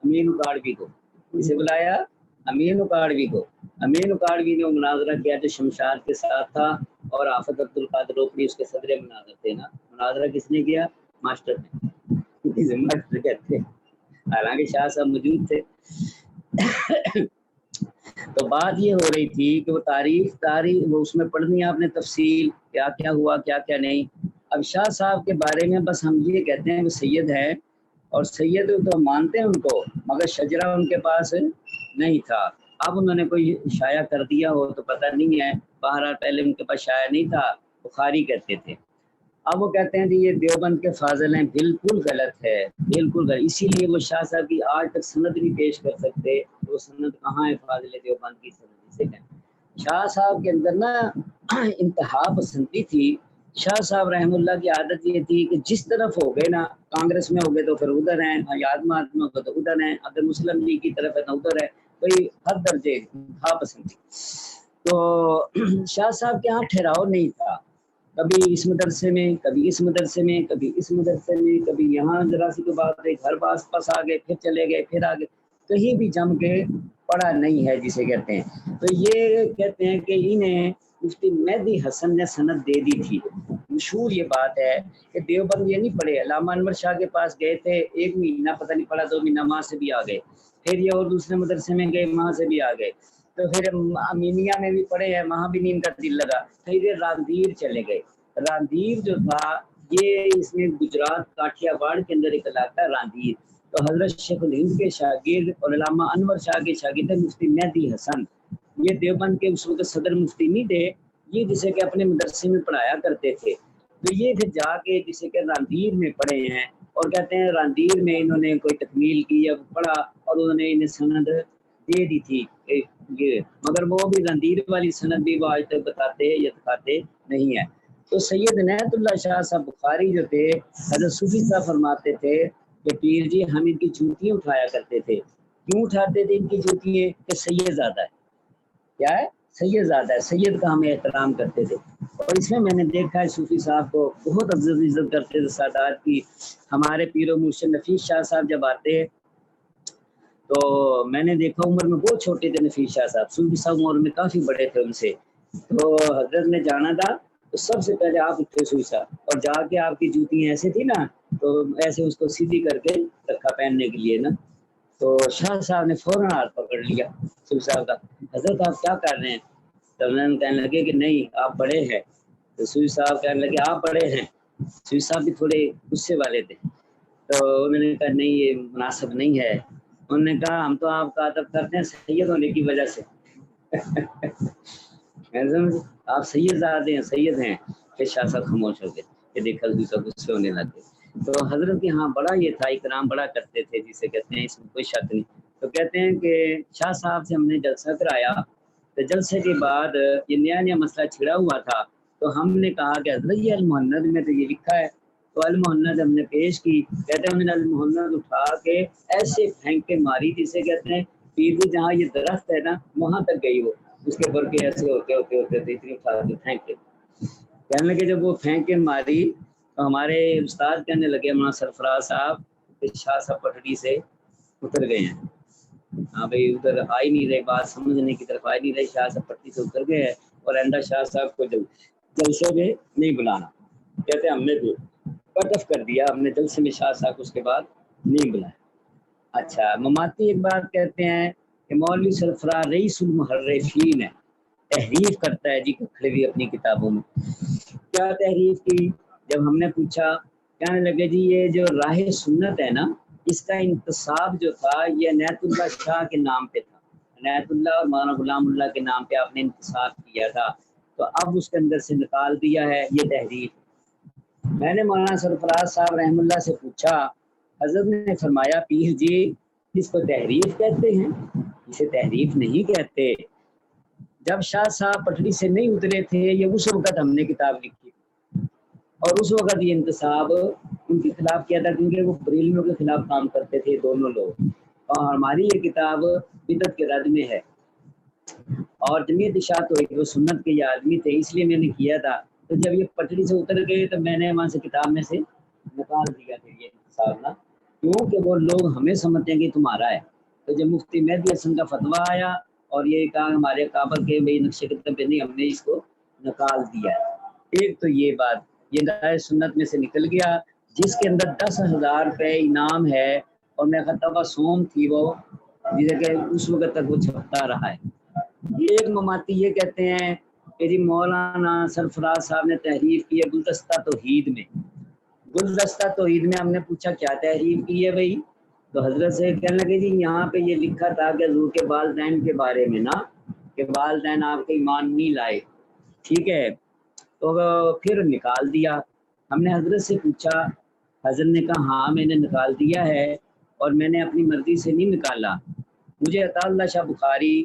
امین اکاڑوی کو۔ کسے بلایا؟ امین اکاڑوی کو۔ امین اکاڑوی نے وہ مناظرہ کیا جو شمشاد کے ساتھ تھا، اور آفت عبدالقادر روکڑی اس کے صدر مناظر تھے نا۔ مناظرہ کس نے کیا؟ ماسٹر نے، ماسٹر کہتے ہیں، حالانکہ شاہ صاحب موجود تھے۔ تو بات یہ ہو رہی تھی کہ وہ تاریخ وہ اس میں پڑھنی ہے آپ نے تفصیل، کیا کیا ہوا کیا کیا نہیں۔ اب شاہ صاحب کے بارے میں بس ہم یہ کہتے ہیں کہ سید ہے، اور سید تو مانتے ہیں ان کو، مگر شجرہ ان کے پاس نہیں تھا۔ اب انہوں نے کوئی شائع کر دیا ہو تو پتہ نہیں ہے، بہرحال پہلے ان کے پاس شائع نہیں تھا، بخاری کہتے تھے۔ اب وہ کہتے ہیں کہ یہ دیوبند کے فاضل ہیں، بالکل غلط ہے، بالکل غلط، اسی لیے وہ شاہ صاحب کی آج تک سند نہیں پیش کر سکتے، وہ سند کہاں ہے فاضل دیوبند کی سند سے ہے۔ شاہ صاحب کے اندر نا انتہا پسندی تھی۔ شاہ صاحب رحم اللہ کی عادت یہ تھی کہ جس طرف ہو گئے نا، کانگریس میں ہو گئے تو پھر ادھر ہیں، آزاد مارچ میں ہو گئے تو ادھر ہیں، اگر مسلم لیگ کی طرف ہے تو ادھر ہے، کوئی ہر درجے انتہا پسندی۔ تو شاہ صاحب کے یہاں ٹھہراؤ نہیں تھا، کبھی اس مدرسے میں، کبھی اس مدرسے میں، کبھی اس مدرسے میں، کبھی یہاں ذرا سی کوئی بات ہے، گھر پاس آ گئے، پھر چلے گئے، پھر آ گئے، کہیں بھی جم کے پڑا نہیں ہے جسے کہتے ہیں۔ تو یہ کہتے ہیں کہ انہیں مفتی مہدی حسن نے سند دے دی تھی۔ مشہور یہ بات ہے کہ دیوبند یہ نہیں پڑھے، علامہ انور شاہ کے پاس گئے تھے، 1 مہینہ پتہ نہیں پڑا، 2 مہینہ وہاں سے بھی آ گئے، پھر یہ اور دوسرے مدرسے میں گئے، وہاں سے بھی آ گئے، تو پھر امینیہ میں بھی پڑھے ہیں، وہاں بھی ان کا دل لگا، پھر یہ راندیر چلے گئے۔ راندیر جو تھا یہ اس میں گجرات کاٹھیا واڑ کے اندر ایک علاقہ ہے راندیر، تو حضرت شیخ الہند کے شاگرد اور علامہ انور شاہ کے شاگرد مفتی مہدی حسن، یہ دیوبند کے اس وقت صدر مفتی نہیں تھے، یہ جسے کہ اپنے مدرسے میں پڑھایا کرتے تھے، تو یہ پھر جا کے جسے کہ راندیر میں پڑھے ہیں، اور کہتے ہیں راندیر میں انہوں نے کوئی تکمیل کی یا پڑھا اور انہوں نے انہیں سند دے دی تھی یہ، مگر وہ بھی راندیر والی سند بھی وہ آج تک بتاتے یا دکھاتے نہیں ہے۔ تو سید عنایت اللہ شاہ صاحب بخاری جو تھے، حضرت صوفی صاحب فرماتے تھے کہ پیر جی ہم ان کی جوتیاں اٹھایا کرتے تھے۔ کیوں اٹھاتے تھے ان کی جوتیاں؟ کہ سید زادہ ہے، کیا ہے؟ سید زادہ ہے، سید کا ہم احترام کرتے تھے۔ اور اس میں نے دیکھا ہے صوفی صاحب کو بہت عزت کرتے تھے سادات کی۔ ہمارے پیر و مرشد نفیس شاہ صاحب جب آتے تو میں نے دیکھا عمر میں بہت چھوٹے تھے نفیس شاہ صاحب، صوفی صاحب عمر میں کافی بڑے تھے ان سے، تو حضرت نے جانا تھا تو سب سے پہلے آپ اٹھے صوفی صاحب، اور جا کے آپ کی جوتیاں ایسے تھی نا تو ایسے اس کو سیدھی کر کے رکھا پہننے کے لیے نا، تو شاہ صاحب نے فوراً ہاتھ پکڑ لیا صوفی صاحب کا، حضرت آپ کیا کر رہے ہیں؟ تو میں نے کہنے لگے کہ نہیں آپ بڑے ہیں، تو صوفی صاحب کہنے لگے آپ بڑے ہیں، صوفی صاحب بھی تھوڑے غصے والے تھے، تو انہوں نے کہا نہیں یہ مناسب نہیں ہے، انہوں نے کہا ہم تو آپ کا ادب کرتے ہیں سید ہونے کی وجہ سے آپ سید زادے ہیں، سید ہیں۔ پھر شاہ صاحب خاموش ہو گئے کہ دیکھا دوسرا غصے ہونے لگ گئے۔ تو حضرت کے ہاں بڑا یہ تھا، اکرام بڑا کرتے تھے جسے کہتے ہیں، اس میں کوئی شک نہیں۔ تو کہتے ہیں کہ شاہ صاحب سے ہم نے جلسہ کرایا، تو جلسے کے بعد یہ نیا مسئلہ چھڑا ہوا تھا، تو ہم نے کہا کہ حضرت یہ المحند میں تو یہ لکھا ہے، تو المحند ہم نے پیش کی، کہتے ہیں ہم نے المحند اٹھا کے ایسے پھینک کے ماری جسے کہتے ہیں پیر جہاں یہ درخت ہے نا وہاں تک گئی وہ، اس کے بر کے ایسے ہوتے اتنی اٹھا کے پھینک کے، کہنے لگے جب وہ پھینک کے ماری تو ہمارے استاد کہنے لگے مولانا سرفراز صاحب کہ شاہ صاحب پٹڑی سے اتر گئے ہیں۔ ہاں بھائی ادھر آ ہی نہیں رہے، بات سمجھنے کی طرف آ ہی نہیں رہے، شاہ صاحب پٹڑی سے اتر گئے ہیں اور آئندہ شاہ صاحب کو جلسے میں نہیں بلانا۔ کہتے ہیں ہم نے بھی کٹ آف کر دیا، ہم نے جلسے میں شاہ صاحب کو اس کے بعد نہیں بلایا۔ اچھا مماتی ایک بات کہتے ہیں کہ مولوی سرفراز رئیس المحرفین ہے، تحریف کرتا ہے جی کھڑوی اپنی کتابوں میں۔ کیا تحریف کی؟ جب ہم نے پوچھا کہنے لگے جی یہ جو راہ سنت ہے نا اس کا انتصاب جو تھا یہ عنایت اللہ شاہ کے نام پہ تھا، عنایت اللہ اور مولانا غلام اللہ کے نام پہ آپ نے انتصاب کیا تھا، تو اب اس کے اندر سے نکال دیا ہے یہ تحریف۔ میں نے مولانا سرفراز صاحب رحم اللہ سے پوچھا، حضرت نے فرمایا پیر جی اس کو تحریف کہتے ہیں؟ اسے تحریف نہیں کہتے، جب شاہ صاحب پٹڑی سے نہیں اترے تھے یہ اس وقت ہم نے کتاب لکھی اور اس وقت یہ انتصاب ان کے خلاف کیا تھا، کیونکہ وہ بریلویوں کے خلاف کام کرتے تھے دونوں لوگ، اور ہماری یہ کتاب بدعت کے رد میں ہے، اور جمعیت اشاعت و سنت کے یہ آدمی تھے اس لیے میں نے کیا تھا۔ تو جب یہ پٹڑی سے اتر گئے تو میں نے وہاں سے کتاب میں سے نکال دیا پھر یہ انتصاب نا، کیونکہ وہ لوگ ہمیں سمجھتے ہیں کہ تمہارا ہے۔ تو جب مفتی مہدی حسن کا فتویٰ آیا اور یہ کہا ہمارے کعبہ کے بھائی نقشے قدم پہ نہیں، ہم نے اس کو نکال دیا ہے۔ ایک تو یہ بات یہ راہ سنت میں سے نکل گیا جس کے اندر 10,000 روپے انعام ہے، اور میں خطبہ سوم تھی وہ جسے کہ اس وقت تک وہ چھپتا رہا ہے۔ ایک مماتی یہ کہتے ہیں کہ جی مولانا سرفراز صاحب نے تحریف کی ہے گلدستہ توحید میں۔ گلدستہ توحید میں ہم نے پوچھا کیا تحریف کی ہے بھائی، تو حضرت سے کہنے لگے جی یہاں پہ یہ لکھا تھا کہ حضور کے والدین کے بارے میں نا کہ والدین آپ کے ایمان نہیں لائے، ٹھیک ہے، تو پھر نکال دیا۔ ہم نے حضرت سے پوچھا، حضرت نے کہا ہاں میں نے نکال دیا ہے اور میں نے اپنی مرضی سے نہیں نکالا، مجھے عطا اللہ شاہ بخاری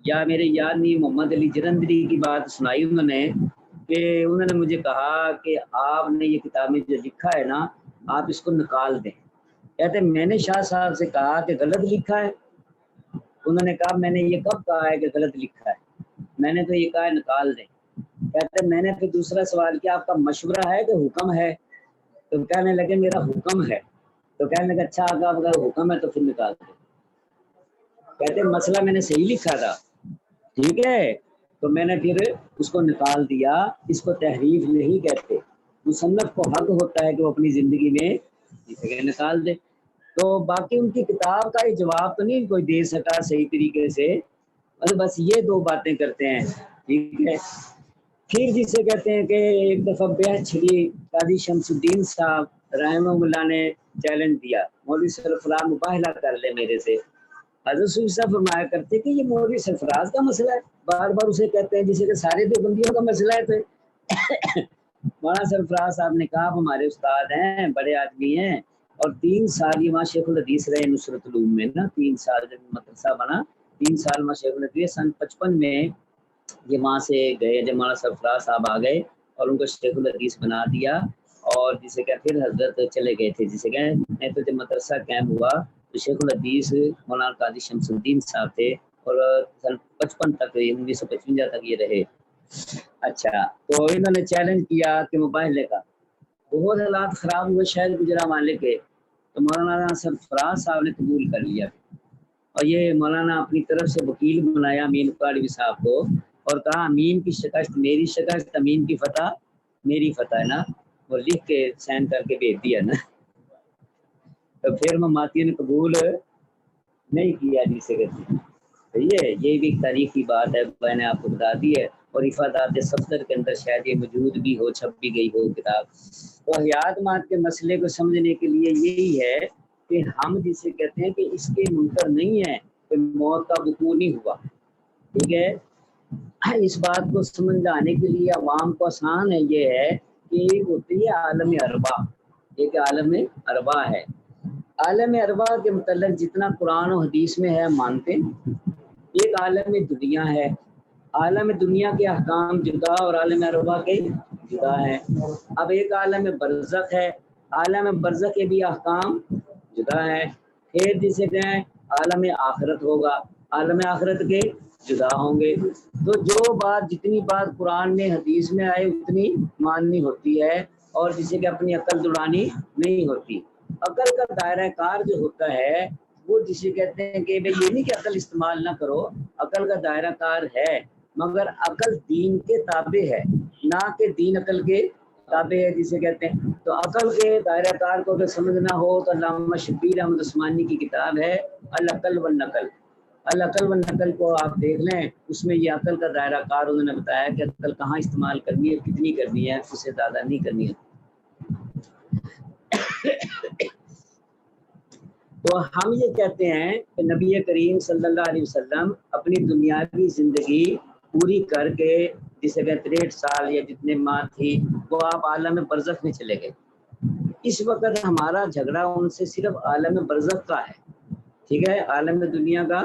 یا میرے یاد نہیں محمد علی جلندری کی بات سنائی انہوں نے کہ انہوں نے مجھے کہا کہ آپ نے یہ کتاب میں جو لکھا ہے نا آپ اس کو نکال دیں۔ کہتے میں نے شاہ صاحب سے کہا کہ غلط لکھا ہے، انہوں نے کہا میں نے یہ کب کہا ہے کہ غلط لکھا ہے، میں نے تو یہ کہا ہے نکال دیں۔ کہتے میں نے پھر دوسرا سوال کیا آپ کا مشورہ ہے کہ حکم ہے، تو کہنے لگے میرا حکم ہے، تو کہنے لگا اچھا آپ کا حکم ہے تو پھر نکال دیں۔ کہتے مسئلہ میں نے صحیح لکھا تھا، ٹھیک ہے، تو میں نے پھر اس کو نکال دیا، اس کو تحریف نہیں کہتے، مصنف کو حق ہوتا ہے کہ وہ اپنی زندگی میں اسے نکال دے۔ تو باقی ان کی کتاب کا جواب تو نہیں کوئی دے سکا صحیح طریقے سے، بس یہ دو باتیں کرتے ہیں، ٹھیک ہے۔ پھر جسے کہتے ہیں کہ ایک دفعہ بیعت چھڑی، قاضی شمس الدین صاحب رحمہ اللہ نے چیلنج دیا مولوی سرفراز مباہلہ کر لے میرے سے۔ حضرت صوفی صاحب فرمایا کرتے کہ یہ مولوی سرفراز کا مسئلہ ہے، بار بار اسے کہتے ہیں جسے کہ سارے دیوبندیوں کا مسئلہ ہے. تو مولانا سرفراز صاحب نے کہا ہمارے استاد ہیں, بڑے آدمی ہیں, اور 3 سال یہ وہاں شیخ الحدیث رہے نصرت العلوم میں نا, 3 سال جب مدرسہ بنا 3 سال وہاں شیخ الحدیث. سن 55 میں یہ وہاں سے گئے جب مولانا سرفراز صاحب آ گئے اور ان کو شیخ الحدیث بنا دیا, اور جسے کہ پھر حضرت چلے گئے تھے. جسے کہ نہیں تو جب مدرسہ قائم ہوا تو شیخ الحدیث مولانا قاضی شمس الدین صاحب تھے, اور سن 55 تک 1955 تک یہ رہے. اچھا, تو انہوں نے چیلنج کیا کہ مباہلے کا, بہت حالات خراب ہوئے شاید گجرا والے کے, تو مولانا سرفراز صاحب نے قبول کر لیا, اور یہ مولانا اپنی طرف سے وکیل بنایا امین اقباڑوی صاحب کو, اور کہا امین کی شکست میری شکست, امین کی فتح میری فتح ہے نا, وہ لکھ کے سائن کر کے بھیج دیا نا. تو پھر مماتیوں نے قبول نہیں کیا جسے کہتے ہیں. یہ بھی ایک تاریخی بات ہے, میں نے آپ کو بتا دی ہے, اور افادات صفدر کے اندر شاید یہ موجود بھی ہو, چھپ بھی گئی ہو کتاب. تو حیات مات کے مسئلے کو سمجھنے کے لیے یہی ہے کہ ہم جسے کہتے ہیں کہ اس کے منکر نہیں ہے کہ موت کا وقوع نہیں ہوا. ٹھیک ہے, اس بات کو سمجھانے کے لیے عوام کو آسان ہے یہ ہے کہ ایک ہوتی ہے عالم اربا, ایک عالم اربا ہے. عالم اربا کے متعلق جتنا قرآن و حدیث میں ہے مانتے ہیں. ایک عالم دنیا ہے, عالم دنیا کے احکام جدا اور عالم اربا کے جدا ہے. اب ایک عالم برزخ ہے, عالم برزخ کے بھی احکام جدا ہے. پھر جسے کہیں عالم آخرت ہوگا, عالم آخرت کے جدا ہوں گے. تو جو بات جتنی بات قرآن میں حدیث میں آئے اتنی ماننی ہوتی ہے, اور جسے کہ اپنی عقل دوڑانی نہیں ہوتی. عقل کا دائرہ کار جو ہوتا ہے وہ جسے کہتے ہیں کہ بھئی یہ نہیں کہ عقل استعمال نہ کرو, عقل کا دائرہ کار ہے, مگر عقل دین کے تابع ہے, نہ کہ دین عقل کے تابع ہے جسے کہتے ہیں. تو عقل کے دائرہ کار کو اگر سمجھنا ہو تو علامہ شبیر احمد عثمانی کی کتاب ہے العقل والنقل. العقل والنقل کو آپ دیکھ لیں, اس میں یہ عقل کا دائرہ کار انہوں نے بتایا کہ عقل کہاں استعمال کرنی ہے, کتنی کرنی ہے, اس سے زیادہ نہیں کرنی ہے. تو ہم یہ کہتے ہیں کہ نبی کریم صلی اللہ علیہ وسلم اپنی دنیاوی زندگی پوری کر کے جسے کہ 63 سال یا جتنے ماہ تھی وہ آپ عالم برزخ میں چلے گئے. اس وقت ہمارا جھگڑا ان سے صرف عالم برزخ کا ہے. ٹھیک ہے, عالم دنیا کا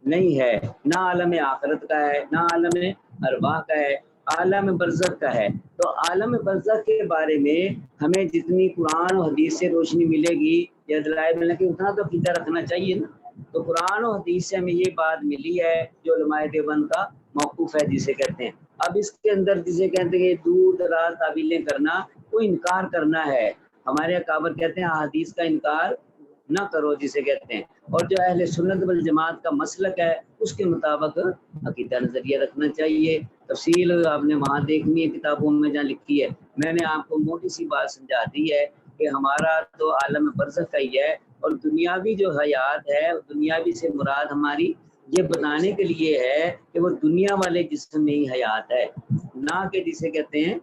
نہیں ہے, نہ عالم آخرت کا ہے, نہ عالم ارواح کا ہے, عالم برزخ کا ہے. تو عالم برزخ کے بارے میں ہمیں جتنی قرآن و حدیث سے روشنی ملے گی یا دلائل ملنے کی اتنا تو عقیدہ رکھنا چاہیے نا. تو قرآن و حدیث سے ہمیں یہ بات ملی ہے جو علماء دیوبند کا موقوف ہے جسے کہتے ہیں. اب اس کے اندر جسے کہتے ہیں دور دراز تعویلیں کرنا, وہ انکار کرنا ہے. ہمارے اکابر کہتے ہیں احادیث کا انکار نہ کرو جسے کہتے ہیں, اور جو اہل سنت والجماعت کا مسلک ہے اس کے مطابق عقیدہ نظریہ رکھنا چاہیے. تفصیل آپ نے وہاں دیکھنی ہے کتابوں میں جہاں لکھی ہے. میں نے آپ کو موٹی سی بات سمجھا دی ہے کہ ہمارا تو عالم برزخ کا ہی ہے, اور دنیاوی جو حیات ہے دنیاوی سے مراد ہماری یہ بتانے کے لیے ہے کہ وہ دنیا والے جسم میں ہی حیات ہے, نہ کہ جسے کہتے ہیں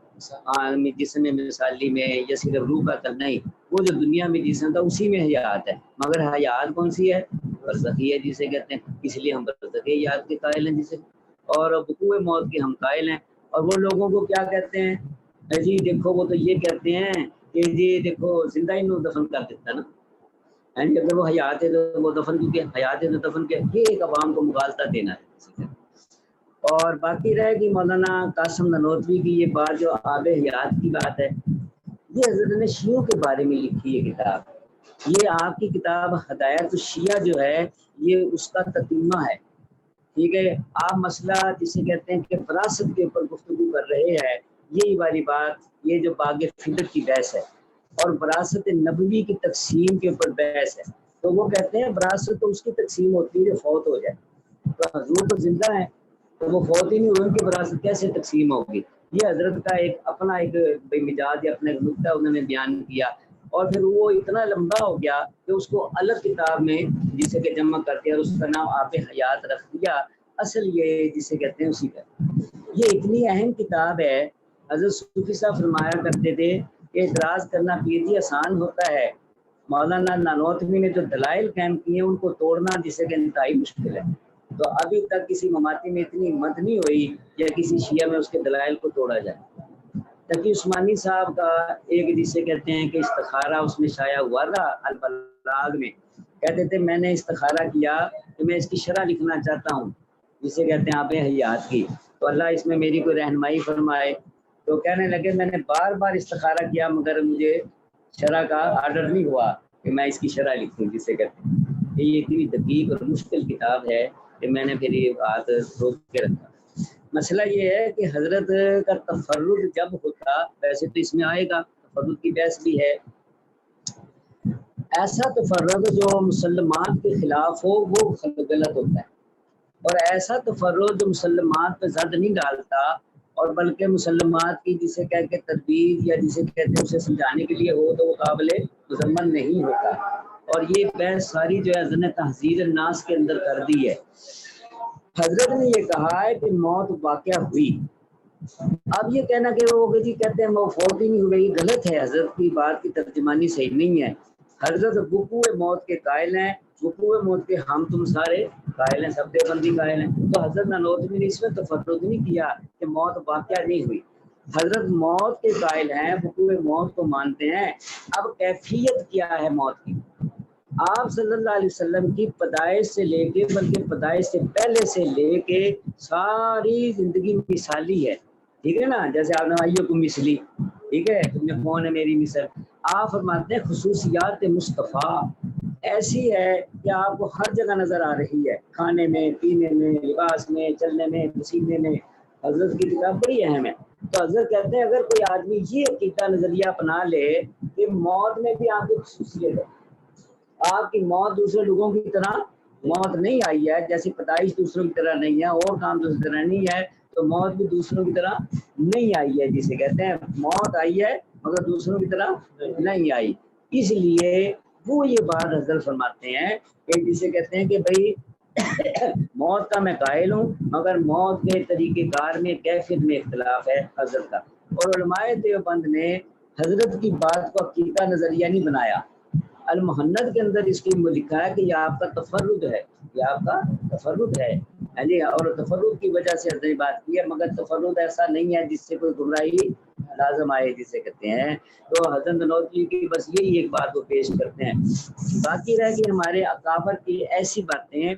جسم مثالی میں یا صرف روح کا تل نہیں, وہ جو دنیا میں جسم تھا اسی میں حیات ہے. مگر حیات کون سی ہے؟ برزخی ہے جسے کہتے ہیں. اس لیے ہم برزخی حیات کے قائل ہیں جسے, اور وقوع موت کے ہم قائل ہیں. اور وہ لوگوں کو کیا کہتے ہیں جی دیکھو, وہ تو یہ کہتے ہیں کہ جی دیکھو زندہ ہی میں دفن کر دیتا نا, اگر وہ حیات ہے تو وہ دفن کیوں کیا, حیات ہے تو دفن کیا, یہ ایک عوام کو مغالطہ دینا ہے. اور باقی رہے گی مولانا قاسم نانوتوی کی یہ بات جو آب حیات کی بات ہے, یہ حضرت نے شیعوں کے بارے میں لکھی ہے کتاب. یہ آپ کی کتاب ہدایت الشیعہ جو ہے یہ اس کا تتمہ ہے. ٹھیک ہے, آپ مسئلہ جسے کہتے ہیں کہ وراثت کے اوپر گفتگو کر رہے ہیں, یہی والی بات یہ جو باغ فکر کی بحث ہے, اور وراثت نبوی کی تقسیم کے اوپر بحث ہے. تو وہ کہتے ہیں وراثت تو اس کی تقسیم ہوتی ہے جو فوت ہو جائے, تو حضور تو زندہ ہے تو وہ فوت ہی نہیں ہوئے, ان کی وراثت کیسے تقسیم ہوگی. یہ حضرت کا ایک اپنا ایک بے مزاج یا اپنا ایک نقطہ انہوں نے بیان کیا, اور پھر وہ اتنا لمبا ہو گیا کہ اس کو الگ کتاب میں جسے کہ جمع کر دیا, اس کا نام آب حیات رکھ دیا. اصل یہ جسے کہتے ہیں اسی کا, یہ اتنی اہم کتاب ہے. حضرت صوفی صاحب فرمایا کرتے تھے کہ اعتراض کرنا پیر جی آسان ہوتا ہے, مولانا نانوتوی نے جو دلائل قائم کیے ہیں ان کو توڑنا جسے کہ انتہائی مشکل ہے. تو ابھی تک کسی مماتی میں اتنی ہمت نہیں ہوئی یا کسی شیعہ میں اس کے دلائل کو توڑا جائے۔ تقی عثمانی صاحب کا ایک جسے کہتے ہیں کہ استخارہ اس میں شائع ہوا تھا البلاغ میں، کہتے تھے میں نے استخارہ کیا کہ میں اس کی شرح لکھنا چاہتا ہوں جسے کہتے ہیں آب حیات کی، تو اللہ اس میں میری کوئی رہنمائی فرمائے۔ تو کہنے لگے میں نے بار بار استخارہ کیا مگر مجھے شرح کا آرڈر نہیں ہوا کہ میں اس کی شرح لکھوں جسے کہتے ہیں کہ یہ اتنی دقیق اور مشکل کتاب ہے کہ میں نے پھر یہ بات روک کے رکھا۔ مسئلہ یہ ہے کہ حضرت کا تفرد جب ہوتا، ویسے تو اس میں آئے گا تفرد کی بحث بھی ہے، ایسا تفرد جو مسلمان کے خلاف ہو وہ غلط ہوتا ہے، اور ایسا تفرد جو مسلمات پہ زد نہیں ڈالتا اور بلکہ مسلمات کی جسے کہہ کے تدبیر یا جسے کہتے ہیں اسے سمجھانے کے لیے ہو تو وہ قابل مذمت نہیں ہوتا۔ اور یہ بحث ساری جو ہے حضرت نے تحذیر الناس کے اندر کر دی ہے۔ حضرت نے یہ کہا ہے کہ موت واقع ہوئی، اب یہ کہنا کہ وہ جی کہتے ہیں وہ فوت ہی نہیں ہوئی، غلط ہے، حضرت کی بات کی ترجمانی صحیح نہیں ہے۔ حضرت وقوع موت کے قائل ہیں، وقوع موت کے ہم تم سارے قائل ہیں، سب دیوبندی قائل ہیں۔ تو حضرت نانوتوی نے اس میں تفرد نہیں کیا کہ موت واقع نہیں ہوئی، حضرت موت کے قائل ہیں، وقوع موت کو مانتے ہیں۔ اب کیفیت کیا ہے موت کی؟ آپ صلی اللہ علیہ وسلم کی پیدائش سے لے کے بلکہ پیدائش سے پہلے سے لے کے ساری زندگی مثالی ہے، ٹھیک ہے نا، جیسے آپ نوائیوں کو مثلی، ٹھیک ہے، تم نے کون ہے میری مثل۔ آپ فرماتے ہیں خصوصیات مصطفیٰ ایسی ہے کہ آپ کو ہر جگہ نظر آ رہی ہے، کھانے میں، پینے میں، لباس میں، چلنے میں، پسینے میں۔ حضرت کی کتاب بڑی اہم ہے۔ تو حضرت کہتے ہیں اگر کوئی آدمی یہ عقیدہ نظریہ اپنا لے کہ موت میں بھی آپ کی خصوصیت ہے، آپ کی موت دوسرے لوگوں کی طرح موت نہیں آئی ہے، جیسے پیدائش دوسروں کی طرح نہیں ہے اور کام دوسری طرح نہیں ہے، تو موت بھی دوسروں کی طرح نہیں آئی ہے، جسے کہتے ہیں موت آئی ہے مگر دوسروں کی طرح نہیں آئی۔ اس لیے وہ یہ بات حضرت فرماتے ہیں کہ جسے کہتے ہیں کہ بھائی موت کا میں قائل ہوں مگر موت کے طریقہ کار میں کیفیت میں اختلاف ہے حضرت کا۔ اور علماء دیوبند نے حضرت کی بات کو عقیدہ نظریہ نہیں بنایا، المحند کے اندر اس کی لکھا ہے کہ یہ آپ کا تفرد ہے، یہ آپ کا تفرد ہے جی، اور تفرد کی وجہ سے حضرت بات کی ہے، مگر تفرد ایسا نہیں ہے جس سے کوئی گمراہی لازم آئے جسے کہتے ہیں۔ تو حضرت نانوتوی کی بس یہی ایک بات کو پیش کرتے ہیں۔ باقی رہ گئی ہمارے اکابر کی ایسی باتیں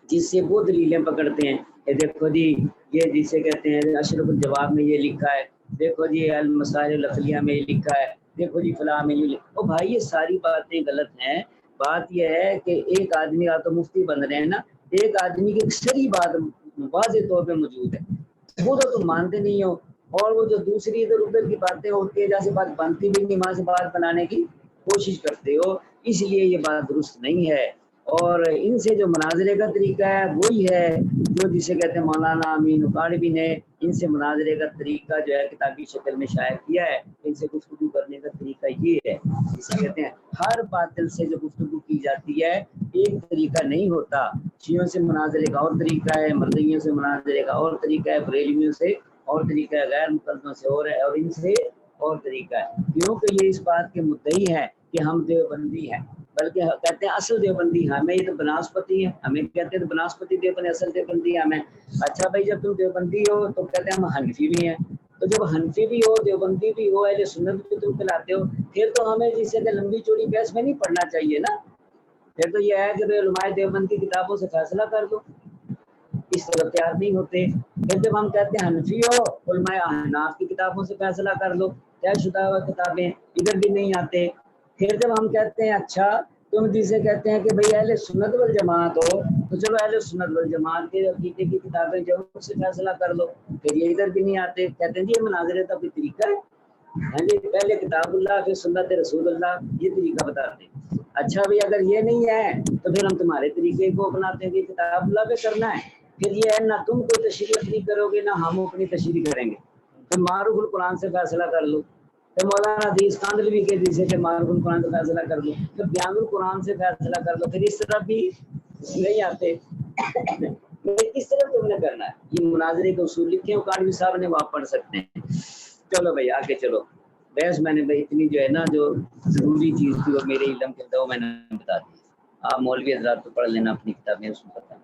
جس سے وہ دلیلیں پکڑتے ہیں کہ دیکھو جی یہ جسے کہتے ہیں اشرف الجواب میں یہ لکھا ہے، دیکھو جی المسائل العقلیہ میں یہ لکھا ہے، دیکھو جی فلاں میں یہ لکھا۔ او بھائی یہ ساری باتیں غلط ہیں۔ بات یہ ہے کہ ایک آدمی آپ تو مفتی بن رہے ہیں نا، ایک آدمی کی صحیح بات واضح طور پہ موجود ہے، وہ تو تم مانتے نہیں ہو، اور وہ جو دوسری ادھر ادھر کی باتیں ہوتی ہے جیسے بات بنتی بھی نہیں، وہاں سے بات بنانے کی کوشش کرتے ہو، اس لیے یہ بات درست نہیں ہے۔ اور ان سے جو مناظرے کا طریقہ ہے وہی ہے جو جسے کہتے ہیں مولانا امین اقاڑوی نے ان سے مناظرے کا طریقہ جو ہے کتابی شکل میں شائع کیا ہے۔ ان سے گفتگو کرنے کا طریقہ یہ ہے، جسے کہتے ہیں ہر باطل سے جو گفتگو کی جاتی ہے ایک طریقہ نہیں ہوتا۔ شیعوں سے مناظرے کا اور طریقہ ہے، مردیوں سے مناظرے کا اور طریقہ ہے، بریلویوں سے اور طریقہ ہے، غیر مقدموں سے اور ہے، اور ان سے اور طریقہ ہے، کیونکہ یہ اس بات کے مدعی ہے کہ ہم دیوبندی ہیں، بلکہ کہتے ہیں اصل دیوبندی ہمیں، یہ تو بناسپتی ہے، ہمیں کہتے ہیں بناسپتی دیوبند، اصل دیوبندی ہمیں۔ اچھا بھائی جب تم دیوبندی ہو تو کہتے ہیں ہم حنفی بھی ہیں، تو جب حنفی بھی ہو، دیوبندی بھی ہو، اہل سنت بھی تم کہلاتے ہو، پھر تو ہمیں جسے کہ لمبی چوڑی بحث میں نہیں پڑھنا چاہیے نا، پھر تو یہ ہے کہ علماء دیوبند کی کتابوں سے فیصلہ کر دو، اس طرف تیار نہیں ہوتے۔ پھر جب ہم کہتے ہیں حنفی ہو، علماء احناف کی کتابوں سے فیصلہ کر لو، طے شدہ کتابیں ادھر بھی نہیں آتے۔ پھر جب ہم کہتے ہیں اچھا تم جسے کہتے ہیں کہ بھئی اہل سنت والجماعت ہو، تو چلو اہل سنت والجماعت کے عقیدے کی کتابیں جو ان سے فیصلہ کر لو، پھر یہ ادھر بھی نہیں آتے، کہتے ہیں جی یہ مناظرے کا کوئی طریقہ ہے، ہاں جی پہلے کتاب اللہ پھر سنت رسول اللہ، یہ طریقہ بتاتے ہیں۔ اچھا بھئی اگر یہ نہیں ہے تو پھر ہم تمہارے طریقے کو اپناتے ہیں کہ کتاب اللہ پہ کرنا ہے، پھر یہ ہے نہ تم کوئی تشریح اپنی کرو گے نہ ہم اپنی تشریح کریں گے، پھر معروف القرآن سے فیصلہ کر لو، پھر مولانا حدیث کاندلوی کے جسے کہ معروف القرآن سے فیصلہ کر لو، پھر بیان القرآن سے فیصلہ کر لو، پھر اس طرح بھی نہیں آتے۔ کس طرح تم نے کرنا ہے؟ یہ مناظرے کے اصول لکھے ہیں اقاڑوی صاحب نے، وہ آپ پڑھ سکتے ہیں۔ چلو بھائی آگے چلو، بحث میں نے بھائی اتنی جو ہے نا جو ضروری چیز تھی وہ میرے علم کے اندر وہ میں نے بتا دی، آپ مولوی حضرات تو پڑھ لینا اپنی کتابیں، اس میں پتہ ہے۔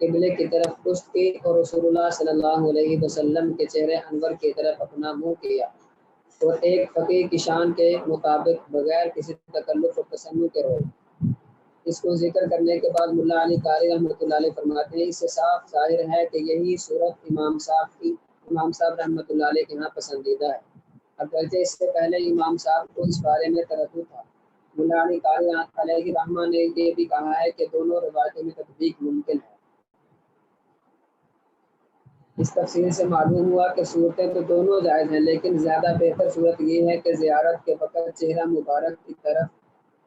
قبلے کی طرف پشت کی اور رسول اللہ صلی اللہ علیہ وسلم کے چہرے انور کی طرف اپنا منہ کیا اور ایک فقیر کی شان کے مطابق بغیر کسی تکلف اور تسنن کے روئے۔ اس کو ذکر کرنے کے بعد ملا علی قاری رحمۃ اللہ علیہ فرماتے ہیں اس سے صاف ظاہر ہے کہ یہی صورت امام صاحب رحمۃ اللہ علیہ کے یہاں پسندیدہ ہے، اگرچہ اس سے پہلے امام صاحب کو اس بارے میں تردد تھا۔ ملا علی قاری علیہ رحمہ نے یہ بھی کہا ہے کہ دونوں روایتوں میں تطبیق ممکن ہے۔ اس تفصیل سے معلوم ہوا کہ صورتیں تو دونوں جائز ہیں، لیکن زیادہ بہتر صورت یہ ہے کہ زیارت کے وقت چہرہ مبارک کی طرف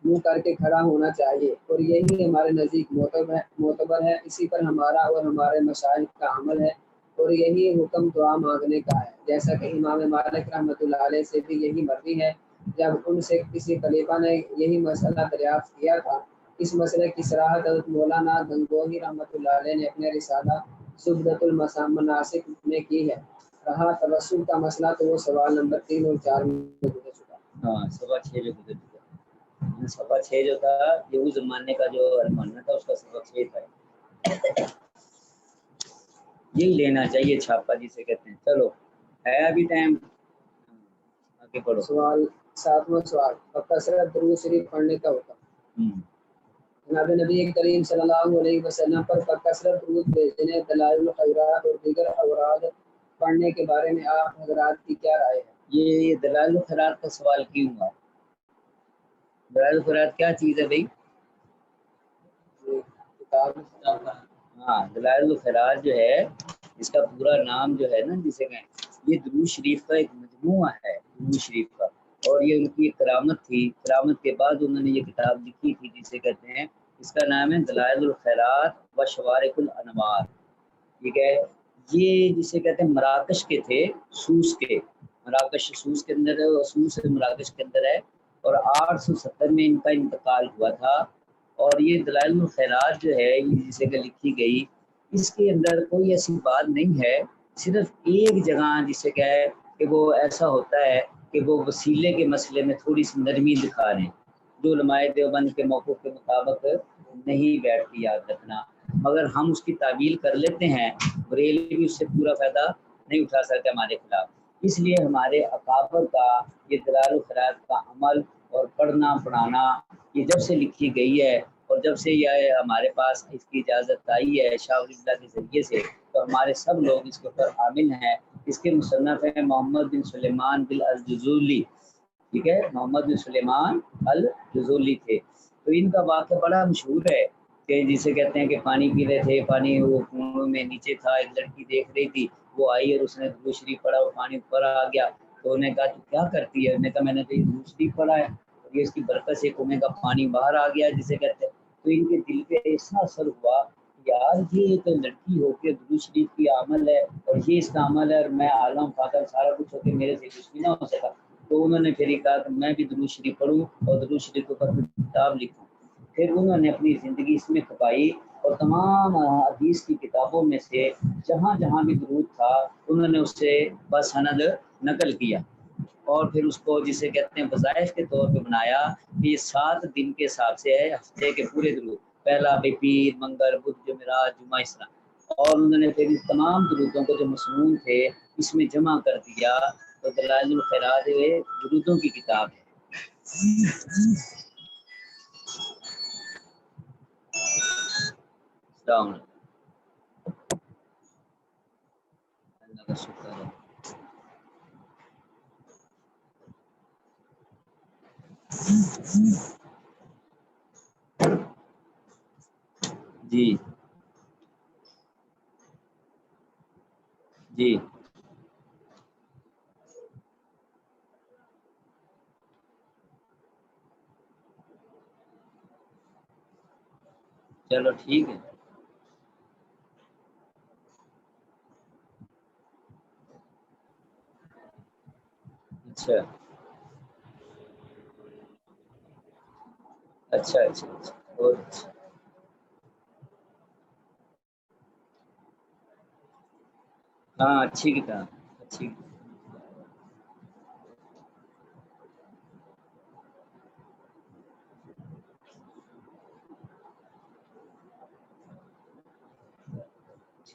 منہ کر کے کھڑا ہونا چاہیے، اور یہی ہمارے نزدیک معتبر ہے، اسی پر ہمارا اور ہمارے مشائخ کا عمل ہے، اور یہی حکم دعا مانگنے کا ہے، جیسا کہ امام مالک رحمۃ اللہ علیہ سے بھی یہی مرضی ہے۔ جب ان سے کسی خلیفہ نے یہی مسئلہ دریافت کیا تھا، اس مسئلے کی صراحت حضرت مولانا گنگوہی رحمۃ اللہ علیہ نے اپنے رسالہ سبدۃ المناسک میں کی ہے۔ رہا توسل کا مسئلہ تو وہ سوال نمبر 3 اور 4 میں گزر چکا۔ ہاں 6.5 جو گزر چکا، 6.5 جو تھا یہ اس زمانے کا جو المانا تھا اس کا 6.5 تھا، یہی لینا چاہیے چھاپا جسے کہتے ہیں۔ چلو ہے ابھی ٹائم، آگے پڑھو۔ سوال 7واں سوال، کثرت درود شریف پڑھنے کا حکم۔ جناب نبی کریم صلی اللہ علیہ وسلم پر کثرت درود بھیجنے، دلائل الخیرات اور دیگر اوراد پڑھنے کے بارے میں آپ حضرات کی کیا رائے ہے؟ یہ دلائل الخیرات کا سوال کیوں ہوا؟ دلائل الخیرات کیا چیز ہے بھائی؟ ہاں دلائل الخیرات جو ہے اس کا پورا نام جو ہے نا جسے کہیں، یہ درود شریف کا ایک مجموعہ ہے، درود شریف کا، اور یہ ان کی ایک کرامت تھی۔ کرامت کے بعد انہوں نے یہ کتاب لکھی تھی جسے کہتے ہیں، اس کا نام ہے دلائل الخیرات و شوارق الانوار۔ ٹھیک ہے، یہ جسے کہتے ہیں مراکش کے تھے، سوس کے، مراکش سوس کے اندر ہے، سوس مراکش کے اندر ہے، اور 870 میں ان کا انتقال ہوا تھا۔ اور یہ دلائل الخیرات جو ہے یہ جسے کہ لکھی گئی، اس کے اندر کوئی ایسی بات نہیں ہے، صرف ایک جگہ جسے کہ ہے کہ وہ ایسا ہوتا ہے کہ وہ وسیلے کے مسئلے میں تھوڑی سی نرمی دکھا رہے ہیں، جو علماء دیوبند کے موقف کے مطابق نہیں بیٹھتی یاد رکھنا، مگر ہم اس کی تعویل کر لیتے ہیں، بریلوی بھی اس سے پورا فائدہ نہیں اٹھا سکتے ہمارے خلاف۔ اس لیے ہمارے اکابر کا یہ دلائل الخیرات کا عمل اور پڑھنا پڑھانا یہ جب سے لکھی گئی ہے اور جب سے یہ ہمارے پاس اس کی اجازت آئی ہے شاہ ولی اللہ کے ذریعے سے، تو ہمارے سب لوگ اس کے اوپر عامل ہیں۔ اس کے مصنف ہیں محمد بن سلیمان بن الجزولی، ٹھیک ہے، محمد بن سلیمان الجزولی تھے۔ تو ان کا واقعہ بڑا مشہور ہے کہ جسے کہتے ہیں کہ پانی پی رہے تھے، پانی وہ کنویں میں نیچے تھا، ایک لڑکی دیکھ رہی تھی، وہ آئی اور اس نے درود شریف پڑھا، وہ پانی اوپر آ گیا، تو انہوں نے کہا تو کیا کرتی ہے؟ انہوں نے کہا میں نے تو یہ درود شریف پڑھا ہے، یہ اس کی برکت سے کنویں کا پانی باہر آ گیا جسے کہتے ہیں۔ تو ان کے دل پہ ایسا اثر ہوا، یار یہ ایک لڑکی ہو کے درود شریف کی عمل ہے اور یہ اس کا عمل ہے، اور میں عالم فاضل سارا کچھ ہو کے میرے سے کچھ بھی نہ ہو سکا، تو انہوں نے پھر یہ کہا کہ میں بھی درود شریف پڑھوں اور درود شریف کے اوپر کتاب لکھوں۔ پھر انہوں نے اپنی زندگی اس میں کھپائی اور تمام حدیث کی کتابوں میں سے جہاں جہاں بھی درود تھا انہوں نے اس سے بسند نقل کیا، اور پھر اس کو جسے کہتے ہیں وظائف کے طور پہ بنایا کہ یہ 7 دن کے حساب سے ہے، ہفتے کے پورے درود، پہلا پیر، منگل، بدھ، جمعرات، جمعہ، اس طرح، اور انہوں نے پھر اس تمام درودوں کو جو مسنون تھے اس میں جمع کر دیا، تو دلائل الخیرات درودوں کی کتاب ہے۔ السلام علیکم، اللہ کا شکر ہے۔ جی جی چلو ٹھیک ہے۔ اچھا اچھا اچھا اچھا، بہت اچھا۔ ہاں اچھی کتاب، اچھی کتاب۔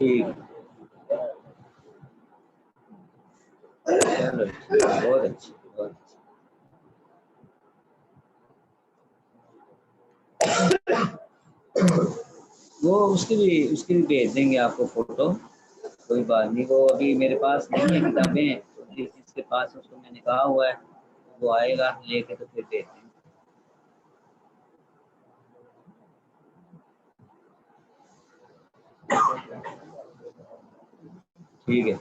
ٹھیک، چلو بہت اچھی بہت اچھی. وہ اس کی بھی بھیج دیں گے آپ کو فوٹو، کوئی بات نہیں. وہ ابھی میرے پاس نہیں ہے کتابیں، جس کے پاس اس کو میں نے کہا ہوا ہے وہ آئے گا لے کے تو پھر بھیج دیں گے. ٹھیک ہے.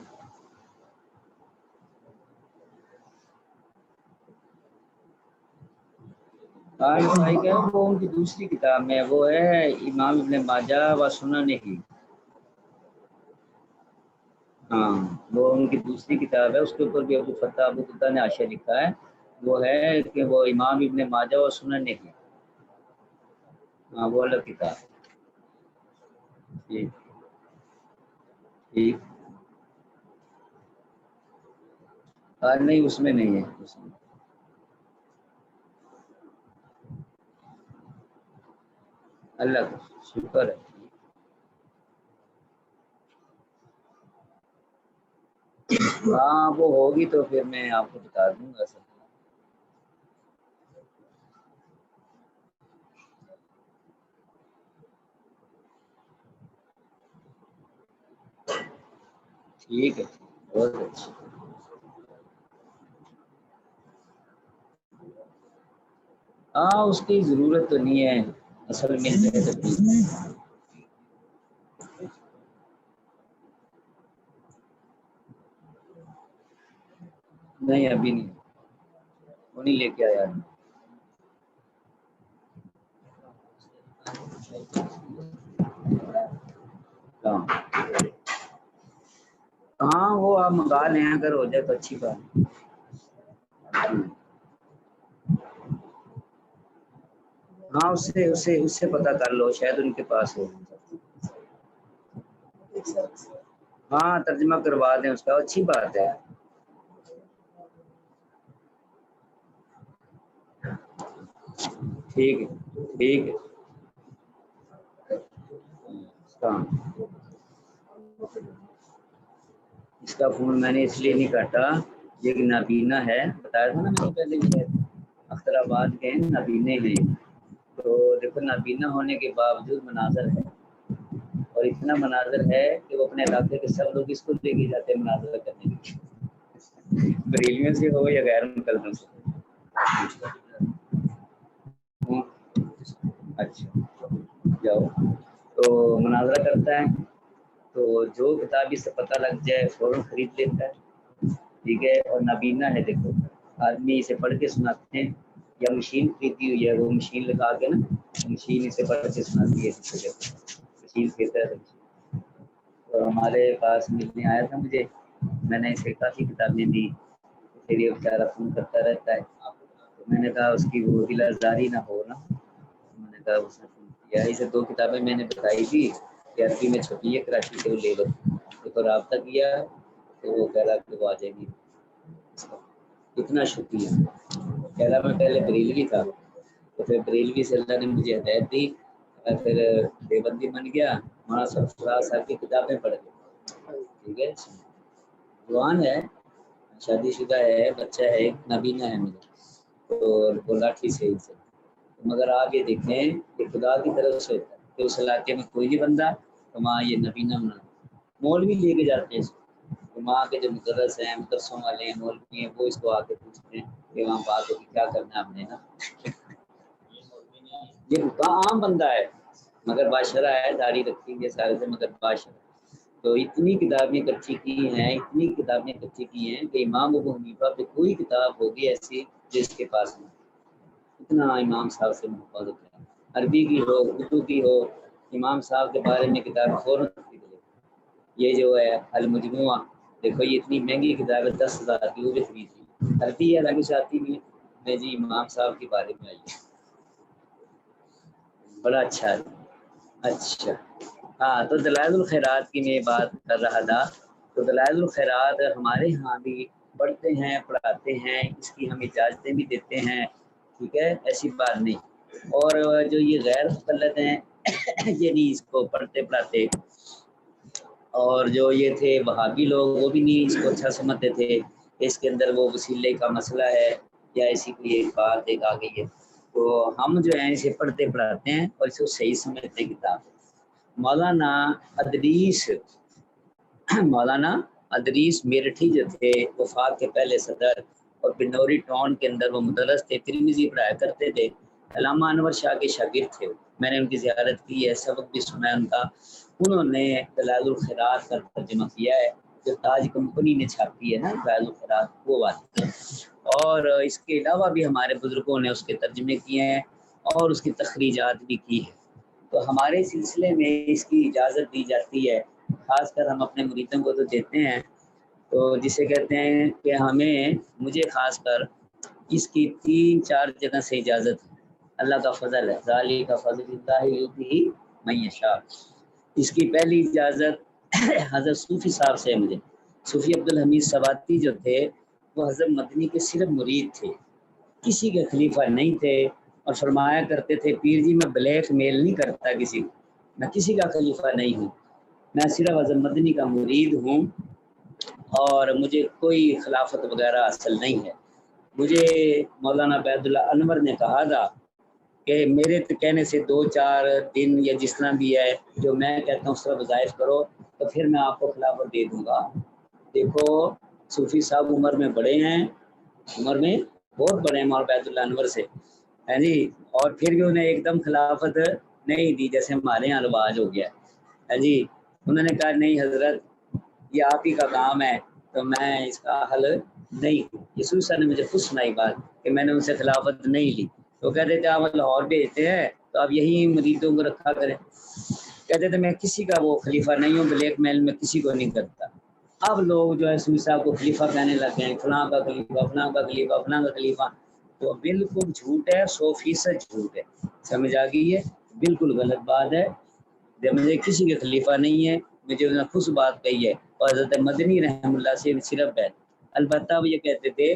بھائی کیا وہ ان کی دوسری کتاب میں وہ ہے امام ابن ماجہ و سنن ہی. ہاں وہ ان کی دوسری کتاب ہے، اس کے اوپر بھی ابو فتح ابو فتح نے حاشیہ لکھا ہے. وہ ہے کہ وہ امام ابن ماجہ و سنن ہی. ہاں وہ الگ کتاب. ٹھیک ٹھیک. نہیں اس میں نہیں ہے، اس میں. اللہ کا شکر ہے. ہاں وہ ہوگی تو پھر میں آپ کو بتا دوں گا سر. ٹھیک ہے بہت اچھی. ہاں اس کی ضرورت تو نہیں ہے، اصل میں نہیں ابھی نہیں، وہ نہیں لے کے آیا. ہاں وہ آپ منگا لیں اگر ہو جائے تو اچھی بات. ہاں اس سے پتہ کر لو شاید ان کے پاس ہو. ہاں ترجمہ کروا دیں اس کا، اچھی بات ہے. ٹھیک ہے ٹھیک ہے. ہاں اس کا فون میں نے اس لیے نہیں کاٹا، یہ نابینا ہے، بتایا تھا نا میں نے پہلے بھی. اختر آباد کے نابینے ہیں، تو دیکھو نابینا ہونے کے باوجود مناظر ہے، اور اتنا مناظر ہے کہ وہ اپنے علاقے کے سب لوگ اس کو لے کے جاتے ہیں مناظر کرنے کے. بریلیوں سے ہو یا غیر مقلدوں سے. اچھا جاؤ تو مناظرہ کرتا ہے، تو جو کتاب اس سے پتہ لگ جائے فوراً خرید لیتا ہے. ٹھیک ہے. اور نابینا ہے، دیکھو آدمی اسے پڑھ کے سناتے ہیں، یا مشین خریدی ہوئی ہے وہ مشین لگا کے نا مشین اسے پڑھ کے سناتی ہے. مشین کہتا ہے. تو ہمارے پاس ملنے آیا تھا مجھے، میں نے اسے کافی کتابیں دی، پھر یہ بیچارہ فون کرتا رہتا ہے. تو میں نے کہا اس کی وہ دلازاری نہ ہو نا، میں نے کہا اس نے فون کیا. اسے 2 کتابیں میں نے بتائی تھی کہ عربی میں چھپی ہے کراچی سے، وہ لے لو. تو رابطہ کیا تو وہ کہہ رہا کہ وہ آ جائے گی. اتنا شکریہ. کہہ رہا میں پہلے بریلوی تھا، تو پھر بریلوی سے اللہ نے مجھے ہدایت دی، اور پھر دیوبندی بن گیا. ہمارا 17 سال کی کتابیں پڑھ گئی. ٹھیک ہے. جوان ہے، شادی شدہ ہے، بچہ ہے، نابینا ہے مجھے. اور وہ لاٹھی سے ہی سے، مگر آپ یہ دیکھیں کہ خدا کی طرف سے ہوتا ہے کہ اس علاقے میں کوئی نہیں بندہ تو وہاں یہ نبینا بنا مولوی لے کے جاتے ہیں اس کو. وہاں کے جو مدرس ہیں، مدرسوں والے ہیں، مولوی ہیں، وہ اس کو آ کے پوچھتے ہیں کہ وہاں بات ہوگی کیا کرنا ہے ہم نے نا. یہ عام بندہ ہے مگر بادشاہ ہے، داڑھی رکھی ہے سارے سے، مگر بادشاہ. تو اتنی کتابیں اکٹھی کی ہیں، اتنی کتابیں اکٹھی کی ہیں کہ امام ابو حنیفہ پہ کوئی کتاب ہوگی ایسی جس کے پاس نہیں. اتنا امام صاحب سے محبت ہوتا ہے. عربی کی ہو، اردو کی ہو، امام صاحب کے بارے میں کتاب فوراً خرید لے. یہ جو ہے المجموعہ، دیکھو یہ اتنی مہنگی کتاب ہے، 10,000 کی، وہ بھی خرید لی. عربی ہے حالانکہ سے آتی نہیں ہے جی، امام صاحب کے بارے میں آئی. بڑا اچھا ہے. اچھا ہاں، تو دلائل الخیرات کی میں بات کر رہا تھا. تو دلائل الخیرات ہمارے ہاں بھی پڑھتے ہیں، پڑھاتے ہیں، اس کی ہم اجازتیں بھی دیتے ہیں. ٹھیک ہے، ایسی بات نہیں. اور جو یہ غیر مقلد ہیں یہ نہیں اس کو پڑھتے پڑھاتے. اور جو یہ تھے وہابی لوگ وہ بھی نہیں اس کو اچھا سمجھتے تھے، اس کے اندر وہ وسیلے کا مسئلہ ہے یا ایسی کوئی ایک بات ایک آ گئی ہے، تو ہم جو ہیں اسے پڑھتے پڑھاتے ہیں اور اس کو صحیح سمجھتے ہیں کتاب۔ مولانا ادریس میرٹھی جو تھے وفات کے پہلے صدر، اور بنوری ٹاؤن کے اندر وہ مدرس تھے، ترمذی پڑھایا کرتے تھے، علامہ انور شاہ کے شاگرد تھے، میں نے ان کی زیارت کی ہے، سبق بھی سنا ہے ان کا۔ انہوں نے دلائل الخیرات کا ترجمہ کیا ہے جو تاج کمپنی نے چھاپی ہے نا، دلائل الخیرات وہ والی، اور اس کے علاوہ بھی ہمارے بزرگوں نے اس کے ترجمے کیے ہیں اور اس کی تخریجات بھی کی ہے۔ تو ہمارے سلسلے میں اس کی اجازت دی جاتی ہے، خاص کر ہم اپنے مریدوں کو تو دیتے ہیں، تو جسے کہتے ہیں کہ مجھے خاص کر اس کی 3-4 جگہ سے اجازت ہے، اللہ کا فضل ہے، ذالک فضل اللہ یؤتیہ من یشاء۔ اس کی پہلی اجازت حضرت صوفی صاحب سے ہے مجھے، صوفی عبدالحمید سواتی جو تھے وہ حضرت مدنی کے صرف مرید تھے، کسی کے خلیفہ نہیں تھے، اور فرمایا کرتے تھے پیر جی میں بلیک میل نہیں کرتا کسی کو، میں کسی کا خلیفہ نہیں ہوں، میں صرف حضرت مدنی کا مرید ہوں اور مجھے کوئی خلافت وغیرہ حاصل نہیں ہے۔ مجھے مولانا عبید اللہ انور نے کہا تھا کہ میرے کہنے سے 2-4 دن یا جس طرح بھی ہے جو میں کہتا ہوں اس طرح وظائف کرو تو پھر میں آپ کو خلافت دے دوں گا۔ دیکھو صوفی صاحب عمر میں بڑے ہیں، عمر میں بہت بڑے ہیں مولانا عبید اللہ انور سے، ہے جی، اور پھر بھی انہیں ایک دم خلافت نہیں دی جیسے ہمارے یہاں رواج ہو گیا ہے جی۔ انہوں نے کہا نہیں حضرت یہ آپ ہی کا کام ہے تو میں اس کا حل نہیں ہوں۔ یسوع صاحب نے مجھے خود سنائی بات کہ میں نے ان سے خلافت نہیں لی، تو کہتے تھے آپ لاہور بھیجتے ہیں تو آپ یہی مریدوں کو رکھا کریں، کہتے تھے میں کسی کا وہ خلیفہ نہیں ہوں، بلیک میل میں کسی کو نہیں کرتا۔ اب لوگ جو ہے سوئی صاحب کو خلیفہ کہنے لگے ہیں، فلاں کا خلیفہ، فلاں کا خلیفہ، فلاں کا خلیفہ، تو بالکل جھوٹ ہے، 100% جھوٹ ہے، سمجھ آ گئی ہے، بالکل غلط بات ہے، جب مجھے کسی کے خلیفہ نہیں ہے، مجھے انہوں نے خود بات کہی ہے، اور حضرت مدنی رحم اللہ سے صرف ہے، البتہ وہ یہ کہتے تھے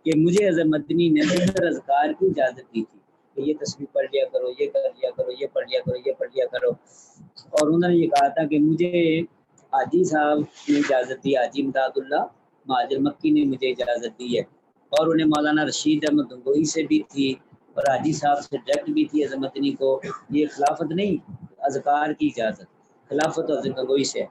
کہ مجھے حضرت مدنی نے اذکار کی اجازت دی تھی کہ یہ تسبیح پڑھ لیا کرو، یہ کر لیا کرو، یہ پڑھ لیا کرو، یہ پڑھ لیا کرو، اور انہوں نے یہ کہا تھا کہ مجھے حاجی صاحب نے اجازت دی، حاجی امداد اللہ مہاجر مکی نے مجھے اجازت دی ہے، اور انہیں مولانا رشید احمد گنگوہی سے بھی تھی اور حاجی صاحب سے ڈائریکٹ بھی تھی حضرت مدنی کو، یہ خلافت نہیں اذکار کی اجازت، خلافت حضرت گنگوہی سے۔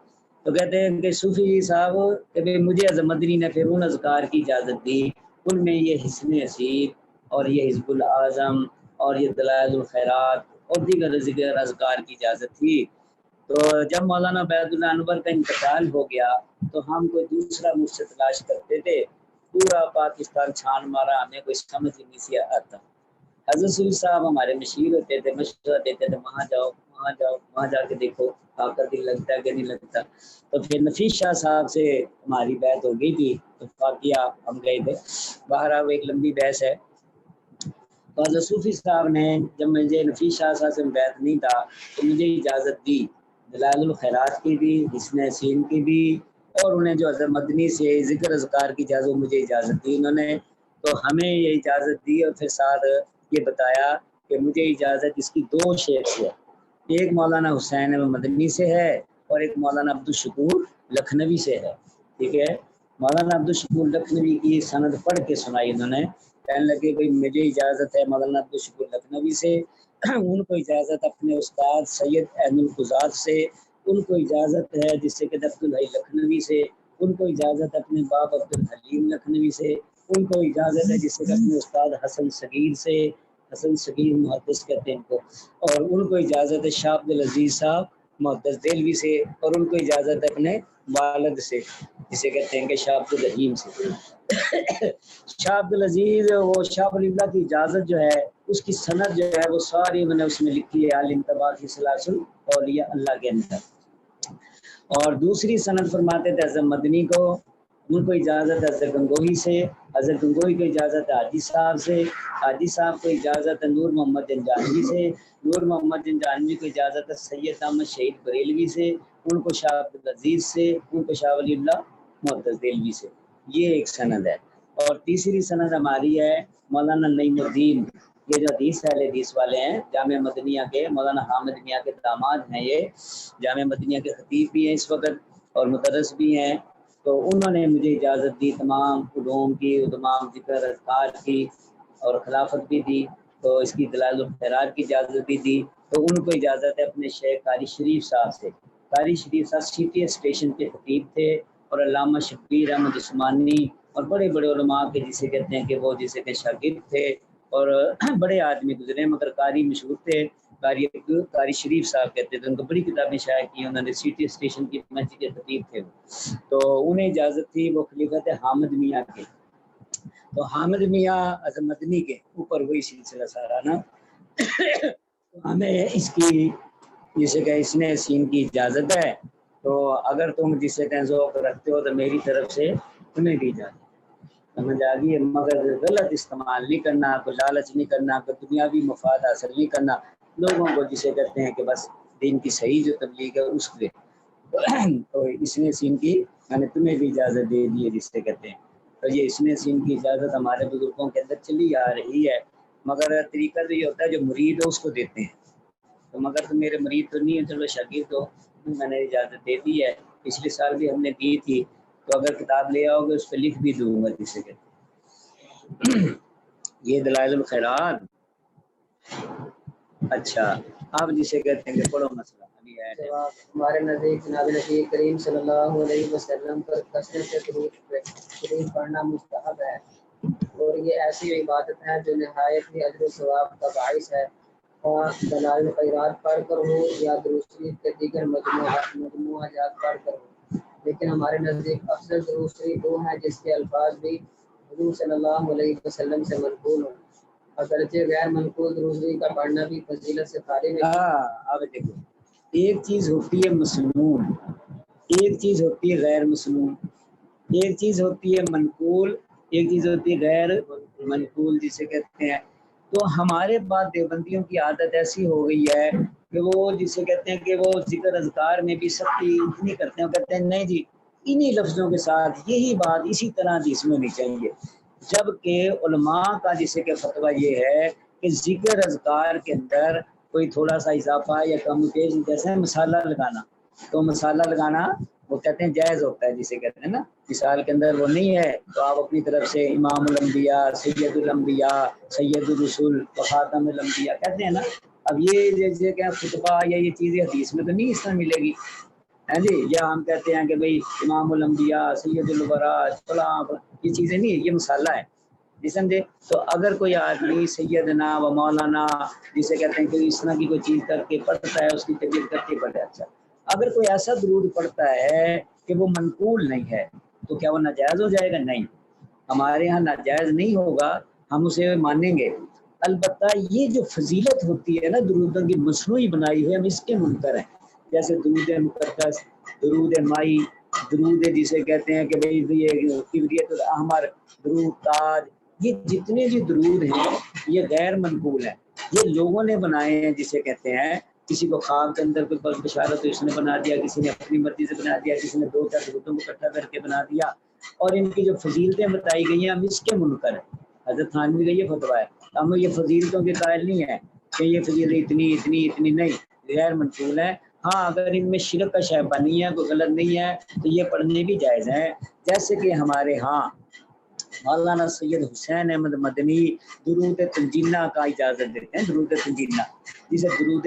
تو کہتے ہیں کہ صوفی صاحب کہ مجھے حضرت مدنی نے پھر ان اذکار کی اجازت دی، ان میں یہ حسن حسین اور یہ حزب الاعظم اور یہ دلائل الخیرات اور دیگر ذکر اذکار کی اجازت تھی۔ تو جب مولانا عبید اللہ انور کا انتقال ہو گیا تو ہم کوئی دوسرا مرشد تلاش کرتے تھے، پورا پاکستان چھان مارا، ہمیں کوئی سمجھ نہیں سی آتا۔ حضرت صوفی صاحب ہمارے مشیر ہوتے تھے، مشورہ دیتے تھے وہاں جاؤ وہاں جاؤ وہاں جا کے دیکھو آپ کا دل لگتا ہے کہ نہیں لگتا۔ تو پھر نفیس شاہ صاحب سے ہماری بیعت ہو گئی تھی تو فاقیہ ہم گئے تھے، باہر وہ ایک لمبی بحث ہے۔ تو حضرت صوفی صاحب نے جب مجھے نفیس شاہ صاحب سے بیعت نہیں تھا تو مجھے اجازت دی، دلائل الخیرات کی بھی، حسن حسین کی بھی، اور انہیں جو حضرت مدنی سے ذکر اذکار کی اجازت مجھے اجازت دی انہوں نے، تو ہمیں یہ اجازت دی اور پھر ساتھ یہ بتایا کہ مجھے اجازت اس کی 2 شیخ سے ہے، ایک مولانا حسین مدنی سے ہے اور ایک مولانا عبدالشکور لکھنوی سے ہے، ٹھیک ہے۔ مولانا عبدالشکور لکھنوی کی سند پڑھ کے سنائی انہوں نے، کہنے لگے بھائی مجھے اجازت ہے مولانا عبدالشکور لکھنوی سے، ان کو اجازت اپنے استاد سید عین القضات سے، ان کو اجازت ہے جس سے کہ عبدالحی لکھنوی سے، ان کو اجازت اپنے باپ عبدالحلیم لکھنوی سے، ان کو اجازت ہے جس سے کہ اپنے استاد حسن صغیر سے، حسن صغیر محدث کہتے ہیں ان کو، اور ان کو اجازت ہے شاہ عبدالعزیز صاحب محدث دہلوی سے، اور ان کو اجازت ہے اپنے والد سے جسے کہتے ہیں کہ شاہ عبدالرحیم سے۔ شاہ عبدالعزیز وہ شاہ ولی اللہ کی اجازت جو ہے اس کی سند جو ہے وہ ساری میں نے اس میں لکھی ہے، عالم تبا کی سلاسل اولیاء اللہ کے اندر۔ اور دوسری سند فرماتے تھے حضرت مدنی کو، ان کو اجازت ہے حضرت گنگوہی سے، حضرت گنگوہی کو اجازت ہے حاجی صاحب سے، حاجی صاحب کو اجازت ہے نور محمد جنجانوی سے، نور محمد جنجانوی کو اجازت ہے سید احمد شہید بریلوی سے، ان کو شاہ عبدالعزیز سے، ان کو شاہ ولی اللہ محدث دہلوی سے، یہ ایک سند ہے۔ اور تیسری سند ہماری ہے مولانا نعیم الدین، یہ جو حدیث اہل حدیث والے ہیں جامعہ مدنیہ کے، مولانا حامد میاں کے داماد ہیں، یہ جامعہ مدنیہ کے خطیب بھی ہیں اس وقت، اور مدرس بھی ہیں، تو انہوں نے مجھے اجازت دی تمام علوم کی، تمام ذکر اذکار کی، اور خلافت بھی دی، تو اس کی دلائل الخیرات کی اجازت بھی دی۔ تو ان کو اجازت ہے اپنے شیخ قاری شریف صاحب سے۔ قاری شریف صاحب سی ٹی اسٹیشن کے خطیب تھے، اور علامہ شبیر احمد عثمانی اور بڑے بڑے علماء کے جسے کہتے ہیں کہ وہ جسے کہ شاگرد تھے، اور بڑے آدمی گزرے، مگر قاری مشہور تھے، قاری شریف صاحب کہتے تھے، ان کو بڑی کتابیں شائع کی انہوں نے، سی ٹی اسٹیشن کی مسجد کے خطیب تھے وہ۔ تو انہیں اجازت تھی، وہ خلیفت حامد میاں کے، تو حامد میاں اعظم مدنی کے اوپر وہی سلسلہ سارا نا ہمیں اس کی جسے کہ اس نے سین کی اجازت ہے، تو اگر تم جسے کہ ذوق رکھتے ہو تو میری طرف سے تمہیں بھی اجازت سمجھ آ گئی، مگر غلط استعمال نہیں کرنا، کوئی لالچ نہیں کرنا، کوئی دنیاوی مفاد حاصل نہیں کرنا، لوگوں کو جسے کہتے ہیں کہ بس دین کی صحیح جو تبلیغ ہے اس پہ تو اس نے سین کی میں نے تمہیں بھی اجازت دے دی ہے جسے کہتے ہیں، تو یہ اس نے سین کی اجازت ہمارے بزرگوں کے اندر چلی آ رہی ہے، مگر طریقہ تو یہ ہوتا ہے جو مرید ہو اس کو دیتے ہیں، تو مگر تو میرے مرید تو نہیں ہے، چلو شاگرد ہو، میں نے اجازت دے دی ہے، پچھلے سال بھی ہم نے دی تھی، تو اگر کتاب لے آؤ گے اس پہ لکھ بھی دوں گا جسے کہتے ہیں یہ دلائل الخیرات۔ اچھا آپ جسے کہتے ہیں کہ پڑھو مسئلہ ابھی ہے۔ جواب، ہمارے نزدیک جناب نبی کریم صلی اللہ علیہ وسلم پر کثرت سے درود شریف پڑھنا مستحب ہے، اور یہ ایسی عبادت ہے جو نہایت ہی اجر و ثواب کا باعث ہے، اور دلائل الخیرات پڑھ کر ہو یا درود شریف کے دیگر مجموعہ جات پڑھ کر ہو، لیکن ہمارے نزدیک افضل درود شریف وہ ہے جس کے الفاظ بھی حضور صلی اللہ علیہ وسلم سے منقول ہوں، اگرچہ غیر منقول درود شریف کا پڑھنا بھی فضیلت سے خالی نہیں۔ اب دیکھو، ایک چیز ہوتی ہے مسنون، ایک چیز ہوتی ہے غیر مسنون، ایک چیز ہوتی ہے منقول، ایک چیز ہوتی ہے غیر منقول جسے کہتے ہیں۔ تو ہمارے بعد دیوبندیوں کی عادت ایسی ہو گئی ہے کہ وہ جسے کہتے ہیں کہ وہ ذکر اذکار میں بھی سختی اتنی کرتے ہیں، کہتے ہیں نہیں جی انہی لفظوں کے ساتھ یہی بات اسی طرح حدیث میں ہونی چاہیے، جبکہ علماء کا جسے کہ فتویٰ یہ ہے کہ ذکر اذکار کے اندر کوئی تھوڑا سا اضافہ یا کم تیز، جیسے مسالہ لگانا، تو مسالہ لگانا وہ کہتے ہیں جائز ہوتا ہے جسے کہتے ہیں نا، مثال کے اندر وہ نہیں ہے تو آپ اپنی طرف سے امام الانبیاء، سید الانبیاء، سید الرسول و خاتم الانبیاء کہتے ہیں نا، اب یہ جیسے کہ خطبہ یا یہ چیزیں حدیث میں تو نہیں اس طرح ملے گی، ہیں جی، یا ہم کہتے ہیں کہ بھئی امام الانبیاء، سید البراء، فلاں، یہ چیزیں نہیں، یہ مسالہ ہے جی سمجھے۔ تو اگر کوئی آدمی سیدنا و مولانا جسے کہتے ہیں کہ اس طرح کی کوئی چیز کر کے پڑھتا ہے، اس کی طبیعت کر کے پڑھے، اچھا اگر کوئی ایسا درود پڑھتا ہے کہ وہ منقول نہیں ہے تو کیا وہ ناجائز ہو جائے گا؟ نہیں، ہمارے ہاں ناجائز نہیں ہوگا، ہم اسے مانیں گے، البتہ یہ جو فضیلت ہوتی ہے نا درودوں کی مصنوعی بنائی ہوئی، ہم اس کے منکر ہیں، جیسے درود مقدس، درود مائی، درود جسے کہتے ہیں کہ بھئی یہ کبریت الاحمر، درود تاج، یہ جتنے بھی درود ہیں یہ غیر منقول ہیں، یہ لوگوں نے بنائے ہیں جسے کہتے ہیں، کسی کو خواب کے اندر کوئی بشارت اس نے بنا دیا، کسی نے اپنی مرضی سے بنا دیا، کسی نے دو چار درودوں کو اکٹھا کر کے بنا دیا، اور ان کی جو فضیلتیں بتائی گئی ہیں ہم اس کے منکر ہیں، حضرت تھانوی کا یہ فتویٰ ہے، ہم یہ فضیلتوں کے قائل نہیں ہیں کہ یہ فضیلت اتنی اتنی اتنی، نہیں، غیر منقول ہے، ہاں اگر ان میں شرک کا شائبہ نہیں ہے، کوئی غلط نہیں ہے تو یہ پڑھنے بھی جائز ہیں، جیسے کہ ہمارے ہاں مولانا سید حسین احمد مدنی درود تنجینہ کا اجازت دیتے ہیں، درود تنجینہ جسے درود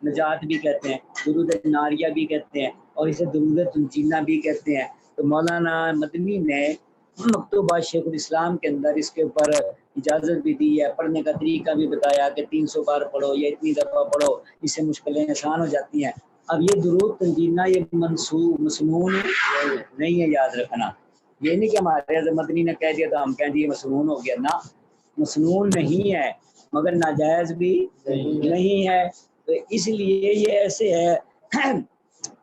نجات بھی کہتے ہیں، درود ناریہ بھی کہتے ہیں، اور اسے درود تنجینہ بھی کہتے ہیں، تو مولانا مدنی نے مکتوبہ شیخ الاسلام کے اندر اس کے اوپر اجازت بھی دی ہے، پڑھنے کا طریقہ بھی بتایا کہ 300 بار پڑھو یا اتنی دفعہ پڑھو، اس سے مشکلیں آسان ہو جاتی ہیں۔ اب یہ درود تنجینہ یہ مسنون نہیں ہے، یاد رکھنا، یہ نہیں کہ ہمارے حضرت مدنی نے کہہ دیا تو ہم کہیں جی مسنون ہو گیا، نہ مسنون نہیں ہے، مگر ناجائز بھی نہیں ہے، تو اس لیے یہ ایسے ہے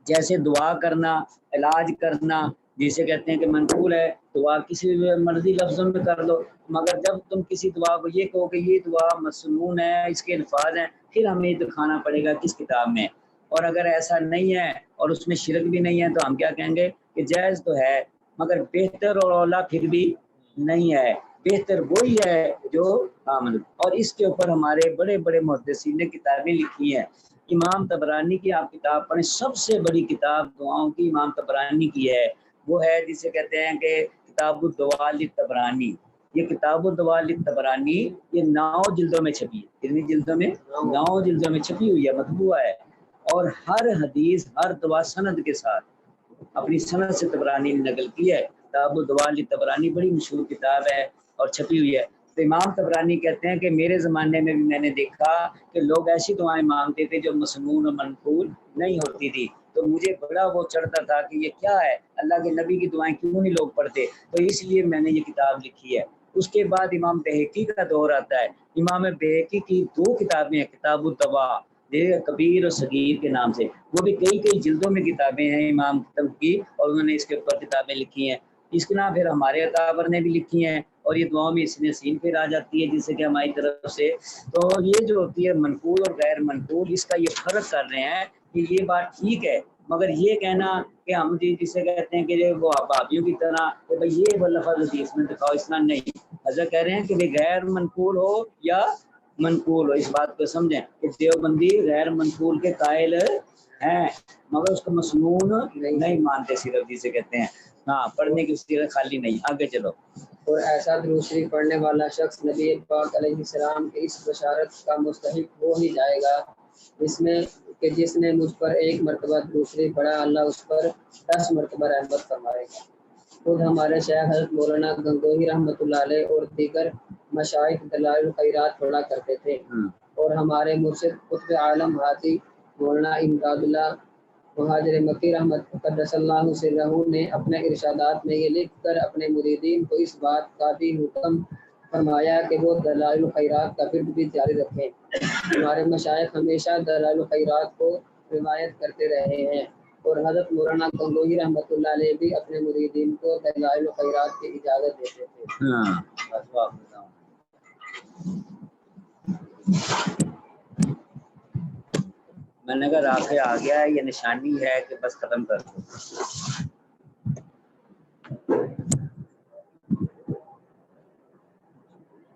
جیسے دعا کرنا، علاج کرنا، جسے کہتے ہیں کہ منقول ہے، دعا کسی مرضی لفظوں میں کر لو، مگر جب تم کسی دعا کو یہ کہو کہ یہ دعا مسنون ہے، اس کے الفاظ ہیں، پھر ہمیں دکھانا پڑے گا کس کتاب میں، اور اگر ایسا نہیں ہے اور اس میں شرک بھی نہیں ہے تو ہم کیا کہیں گے کہ جائز تو ہے مگر بہتر اور اولا پھر بھی نہیں ہے، بہتر وہی ہے جو عامل، اور اس کے اوپر ہمارے بڑے بڑے محدثین نے کتابیں لکھی ہیں، امام طبرانی کی آپ کتاب پڑھیں، سب سے بڑی کتاب دعاؤں کی امام طبرانی کی ہے، وہ ہے جسے کہتے ہیں کہ کتاب الدعاء للطبرانی۔ یہ کتاب الدعاء للطبرانی یہ 9 جلدوں میں چھپی ہے۔ کتنی جلدوں میں؟ 9 جلدوں میں چھپی ہوئی ہے، مطبوعہ ہے، اور ہر حدیث ہر دعا سند کے ساتھ اپنی سند سے طبرانی نے نقل کی ہے۔ کتاب الدعاء للطبرانی بڑی مشہور کتاب ہے اور چھپی ہوئی ہے۔ تو امام طبرانی کہتے ہیں کہ میرے زمانے میں بھی میں نے دیکھا کہ لوگ ایسی دعائیں مانگتے تھے جو مسنون و منقول نہیں ہوتی تھی، تو مجھے بڑا وہ چڑھتا تھا کہ یہ کیا ہے، اللہ کے نبی کی دعائیں کیوں نہیں لوگ پڑھتے، تو اس لیے میں نے یہ کتاب لکھی ہے۔ اس کے بعد امام بہقی کا دور آتا ہے۔ امام بہقی کی 2 کتابیں ہیں، کتاب الدواء کبیر اور صغیر کے نام سے، وہ بھی کئی جلدوں میں کتابیں ہیں امام کی، اور انہوں نے اس کے اوپر کتابیں لکھی ہیں۔ اس کے نام پھر ہمارے اکابر نے بھی لکھی ہیں، اور یہ دعاؤں میں اس نے سین پھر آ جاتی ہے جس سے کہ ہماری طرف سے۔ تو یہ جو ہوتی ہے منقول اور غیر منقول، اس کا یہ فرق کر رہے ہیں کہ یہ بات ٹھیک ہے، مگر یہ کہنا کہ ہم جسے کہتے ہیں کہ وہ بابیوں کی طرح کہ بھائی یہ لفظ حدیث میں دکھاؤ، اس طرح نہیں۔ حضرت کہہ رہے ہیں کہ غیر منقول ہو یا منقول ہو، اس بات کو سمجھیں کہ دیوبندی غیر منقول کے قائل ہیں، مگر اس کو مسنون نہیں مانتے، صرف جسے کہتے ہیں ہاں پڑھنے کی صورت خالی نہیں۔ آگے چلو۔ اور ایسا درود شریف پڑھنے والا شخص نبی پاک علیہ السلام کی اس بشارت کا مستحق ہو ہی جائے گا اس میں کہ جس نے مجھ پر 1 مرتبہ درود شریف پڑھا، اللہ اس پر 10 مرتبہ رحمت فرمائے گا۔ خود ہمارے شیخ حضرت مولانا گنگوہی رحمۃ اللہ علیہ اور دیگر مشائخ دلائل الخیرات پڑھا کرتے تھے، اور ہمارے مرشد قطب عالم ہادی مولانا امداد اللہ مہاجر مکی رحمت قدس اللہ سرہ نے اپنے ارشادات میں یہ لکھ کر اپنے مریدین کو اس بات کا بھی حکم فرمایا کہ وہ دلائل الخیرات کا ورد بھی جاری رکھیں۔ ہمارے مشائخ ہمیشہ دلائل الخیرات کو روایت کرتے رہے ہیں، اور حضرت مولانا گنگوہی رحمۃ اللہ علیہ بھی اپنے مریدین کو دلائل الخیرات کی اجازت دیتے تھے۔ میں نے کہا رافع آ گیا ہے، یہ نشانی ہے کہ بس ختم کر دو۔